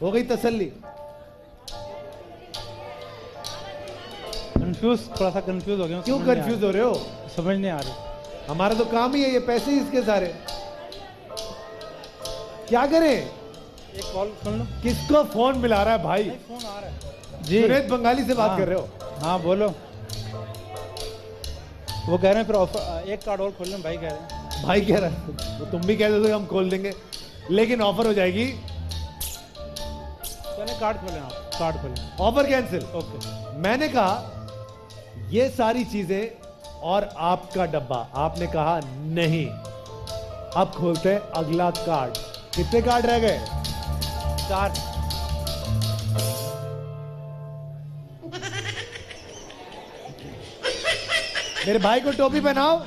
हो गई तसल्ली। कंफ्यूज, थोड़ा सा कंफ्यूज हो गया। क्यों कंफ्यूज हो रहे हो? समझ नहीं आ रही। हमारा तो काम ही है, ये पैसे ही इसके सारे। क्या करें? एक कॉल सुन लो। किसको फोन मिला रहा है भाई? फोन आ रहा है जी। जुनैद बंगाली से बात हाँ, कर रहे हो? हाँ बोलो। वो कह रहे हैं फिर ऑफर एक कार्ड और खोल लें, भाई कह रहे हैं। भाई कह रहा है, वो तुम भी कह दो हम खोल देंगे, लेकिन ऑफर हो जाएगी। चलें कार्ड खोलें, आप कार्ड खोलें। Offer cancel. ओके। मैंने कहा ये सारी चीजें और आपका डब्बा, आपने कहा नहीं। अब खोलते हैं अगला कार्ड। कितने कार्ड रह गए? 4। मेरे भाई को टोपी पहनाओ।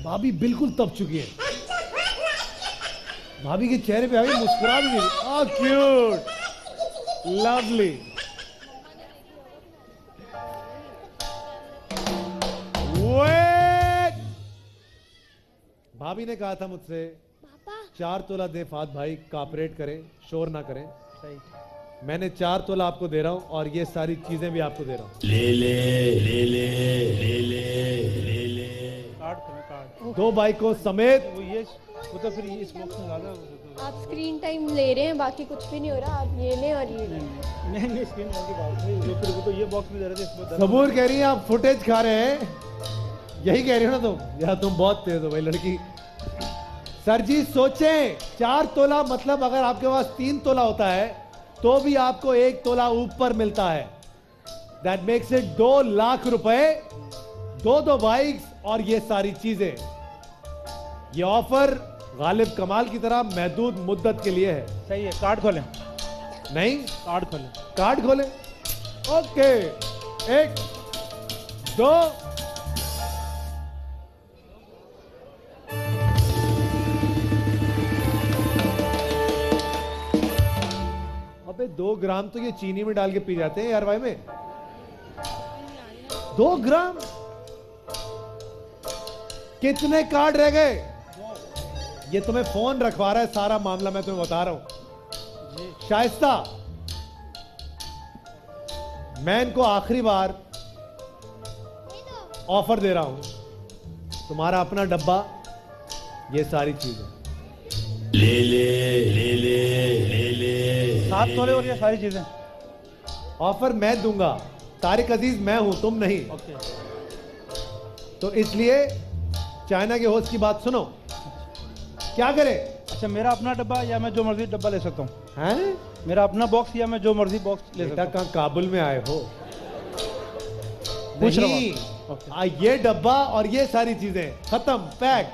भाभी बिल्कुल तप चुकी है। भाभी के चेहरे पे अभी मुस्कुरा भी नहीं। Cute, lovely. वेट। भाभी ने कहा था मुझसे 4 तोला दे फात भाई, कॉपरेट करें, शोर ना करें। सही। मैंने 4 तोला आपको दे रहा हूं और ये सारी चीजें भी आपको दे रहा हूं। ले ले ले ले ले ले ले ले। कार्ड खोलें, कार्ड। 2 बाइकों समेत। वो तो फिर इस बॉक्स में ज्यादा। आप स्क्रीन टाइम ले रहे हैं, बाकी कुछ भी नहीं हो रहा। आप ये लें और ये लें। नहीं स्क्रीन टाइम की बात नहीं, जो फिर वो तो ये बॉक्स में दे रहे थे, इसमें सबूर कह रही है आप फुटेज खा रहे हैं, यही कह रही हो ना तुम? यार तुम बहुत तेज हो भाई लड़की। सर जी सोचें, 4 तोला मतलब अगर आपके पास 3 तोला होता है तो भी आपको 1 तोला ऊपर मिलता है। दैट मेक्स इट 2 लाख रुपए, 2 बाइक्स और ये सारी चीजें। ये ऑफर गालिब कमाल की तरह महदूद मुद्दत के लिए है। सही है। कार्ड खोलें। नहीं, कार्ड खोलें। कार्ड खोलें। ओके, 1 2। अबे 2 ग्राम तो ये चीनी में डाल के पी जाते हैं यार भाई में। 2 ग्राम। कितने कार्ड रह गए? ये तुम्हें फोन रखवा रहा है, सारा मामला मैं तुम्हें बता रहा हूं। शाइस्ता, मैं इनको आखिरी बार ऑफर दे रहा हूं। तुम्हारा अपना डब्बा, ये सारी चीजें। ले ले ले ले ले ले। 7 तोले और ये सारी चीजें। ऑफर मैं दूंगा। तारिक अजीज मैं हूं, तुम नहीं। ओके। तो इसलिए चाइना के होस्ट की बात सुनो। क्या करें? अच्छा, मेरा अपना डब्बा या मैं जो मर्जी डब्बा ले सकता हूँ? हैं? मेरा अपना बॉक्स या मैं जो मर्जी बॉक्स ले सकता हूँ? कहाँ काबुल में आए हो? पूछ रहा हूँ। नहीं, ये डब्बा और ये सारी चीजें खत्म, पैक।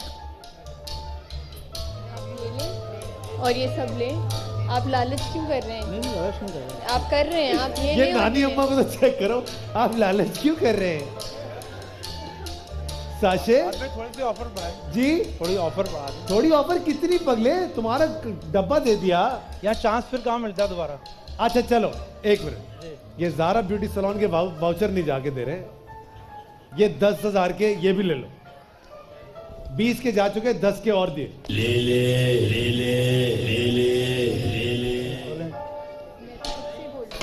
और ये सब लें। आप लालच क्यों कर रहे हैं? नहीं लालच नहीं कर रहा। आप कर रहे हैं, आप ये ये लें और नानी ये अम्मा को तो चेक करो, आप लालच क्यों कर रहे हैं? साशे थोड़ी सी ऑफर बढ़ाए जी, थोड़ी ऑफर बढ़ा दें। थोड़ी ऑफर कितनी पगले? तुम्हारा डब्बा दे दिया, यहाँ चांस फिर कहाँ मिलता है दोबारा? अच्छा चलो 1 मिनट, ये ज़ारा ब्यूटी सैलून के वाउचर नहीं जाके दे रहे, ये 10,000 के ये भी ले लो। 20 के जा चुके, 10 के और दिए। ले ले ले ले ले ले ले ले।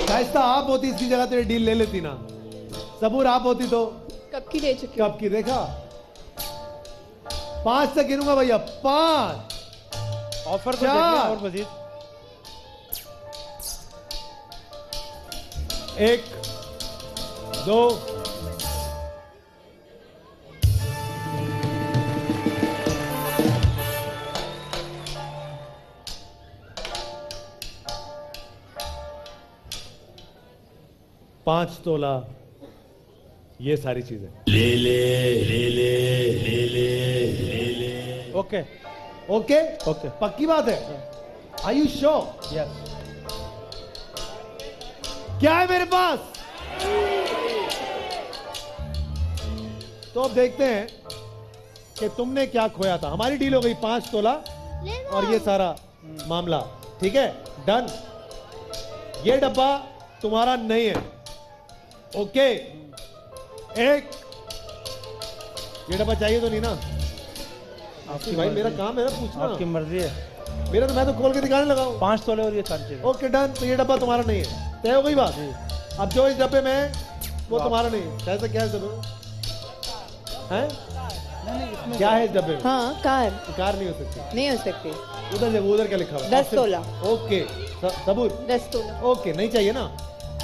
शाइस्ता आप होती इसकी जगह तो ये डील ले लेती ना। सबूर आप होती तो कब की दे चुकी? कब की? देखा 5 तक गिनूंगा भैया। 5 ऑफर को देखिए और मजीद 1 2 5 तोला, ये सारी चीजें। ले ले ले ले ले ले ले ले। ओके ओके ओके पक्की बात है? Are you sure? यस। क्या है मेरे पास? तो अब देखते हैं कि तुमने क्या खोया था। हमारी डील हो गई 5 तोला और ये सारा मामला, ठीक है, डन। ये डब्बा तुम्हारा नहीं है, ओके। एक ये डब्बा चाहिए तो नहीं ना? आपकी भाई मर्जी। मेरा काम है ना पूछना। आपकी मर्जी है। मेरा तो, मैं तो खोल के दिखाने लगा हूं। 5 तोले और ये सारी चीजें। Okay done. तो ये डब्बा तुम्हारा नहीं है, तय हो गई बात। अब जो इस डब्बे में है वो तुम्हारा नहीं है। कैसे क्या है इस डब्बे में? हैं? क्या है इस डब्बे में? हाँ, कार कार नहीं हो सकती। नहीं हो सकती। उधर देखो, उधर क्या लिखा हुआ है? 10 तोला। ओके सबूत 10 तोला। ओके, नहीं चाहिए ना?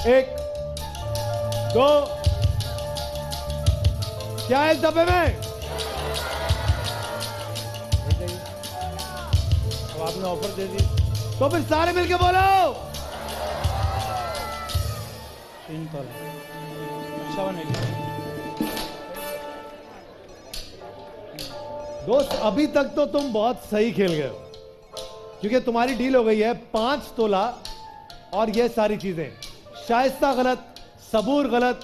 1 2 क्या है इस डब्बे में? अब आपने ऑफर दे दी। तो फिर सारे मिलके बोलो। 3 तोले। अच्छा बनेगा। दोस्त अभी तक तो तुम बहुत सही खेल गए हो, क्योंकि तुम्हारी डील हो गई है 5 तोला और ये सारी चीजें। शाइस्ता गलत, सबूर गलत,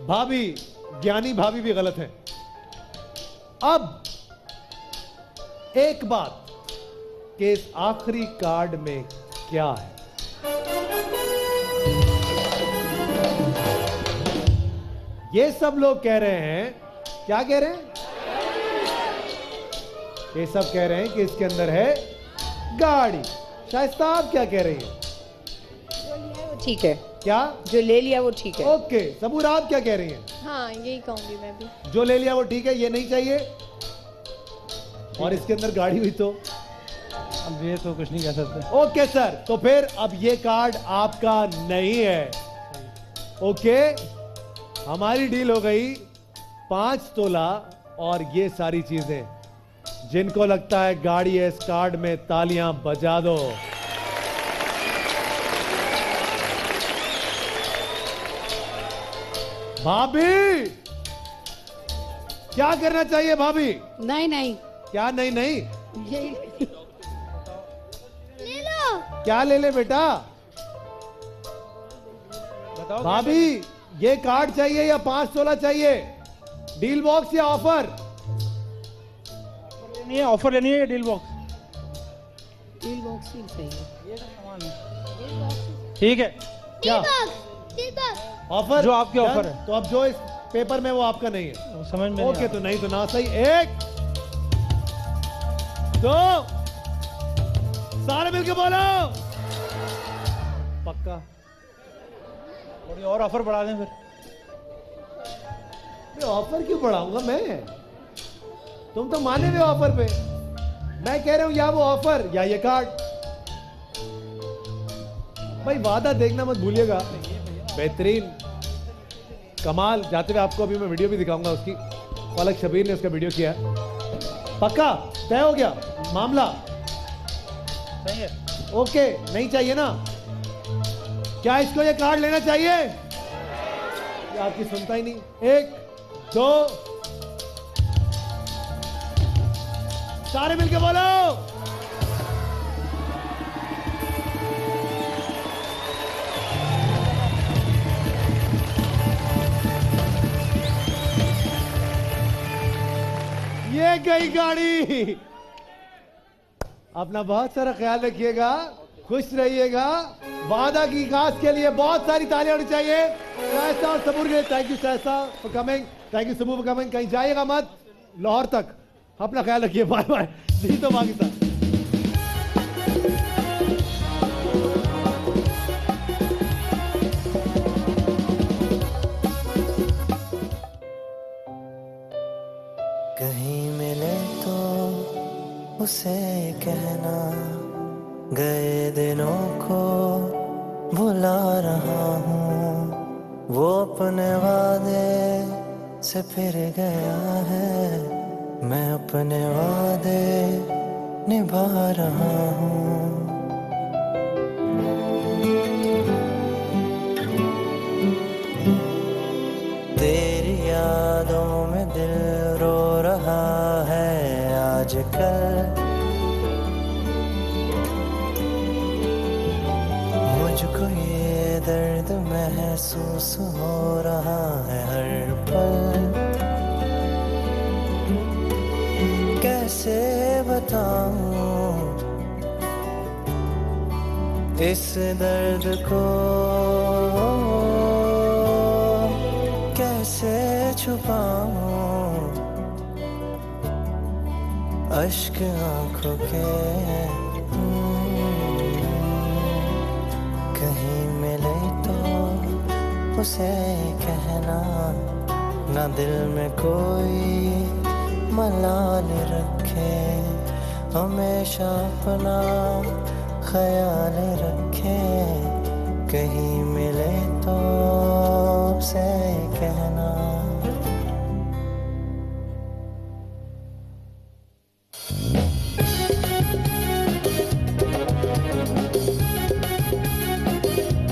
भाभी ज्ञानी भाभी भी गलत है। अब एक बात कि इस आखिरी कार्ड में क्या है? ये सब लोग कह रहे हैं, क्या कह रहे हैं? ये सब कह रहे हैं कि इसके अंदर है गाड़ी। शाइस्ता आप क्या कह रही हैं? वो ठीक है। क्या? जो ले लिया वो ठीक है। ओके सबूर आप क्या कह रही हैं? हाँ यही कहूंगी मैं भी। जो ले लिया वो ठीक है, ये नहीं चाहिए। और इसके अंदर गाड़ी भी तो। अब ये तो कुछ नहीं कह सकते। ओके सर, तो फिर अब ये कार्ड आपका नहीं है। ओके, हमारी डील हो गई 5 तोला और ये सारी चीजें। जिनको लगता है गाड़ी है इस कार्ड में, तालियां बजा दो। भाभी क्या करना चाहिए भाभी? नहीं नहीं क्या नहीं नहीं? यही ले लो। क्या ले ले बेटा? बताओ भाभी ये कार्ड चाहिए या 5 तोला चाहिए? डील बॉक्स या ऑफर? लेनी है, ऑफर लेनी है या डील बॉक्स? डील बॉक्स ही सही है। ये सामान है। ठीक है। क्या ऑफर? जो आपके डन? ऑफर है। तो अब जो इस पेपर में वो आपका नहीं है। वो समझ में ओके, नहीं तो नहीं तो ना सही। 1 2 सारे मिलके बोलो पक्का। थोड़ी और ऑफर बढ़ा दें फिर। ऑफर क्यों बढ़ाऊंगा मैं? तुम तो माने हुए ऑफर पे। मैं कह रहा हूं या वो ऑफर या ये कार्ड। भाई वादा देखना मत भूलिएगा। बेहतरीन कमाल। जाते हुए आपको अभी मैं वीडियो भी दिखाऊंगा उसकी। पलक शबीर ने उसका वीडियो किया है। पक्का तय हो गया मामला? सही है। ओके, नहीं चाहिए ना? क्या इसको ये कार्ड लेना चाहिए? ये आपकी सुनता ही नहीं। 1 2 सारे मिलके बोलो। ये गई गाड़ी। अपना बहुत सारा ख्याल रखिएगा, खुश रहिएगा। वादा की काश के लिए बहुत सारी तालियां होनी चाहिए। शाइस्ता और सबूर के thank you Shaista for coming, thank you Saboor for coming. कहीं जाइएगा मत, लाहौर तक। अपना ख्याल रखिए, बाय बाय। नहीं तो पाकिस्तान। कहीं मिले तो उसे कहना गए दिनों को भुला रहा हूँ। वो अपने वादे से फिर गया है, मैं अपने वादे निभा रहा हूँ। कल मुझको ये दर्द महसूस हो रहा है हर पल कैसे बताऊं इस दर्द को कैसे छुपाऊं अश्क आंखों के कहीं मिले तो उसे कहना ना दिल में कोई मलाल रखे हमेशा अपना ख्याल रखे कहीं मिले तो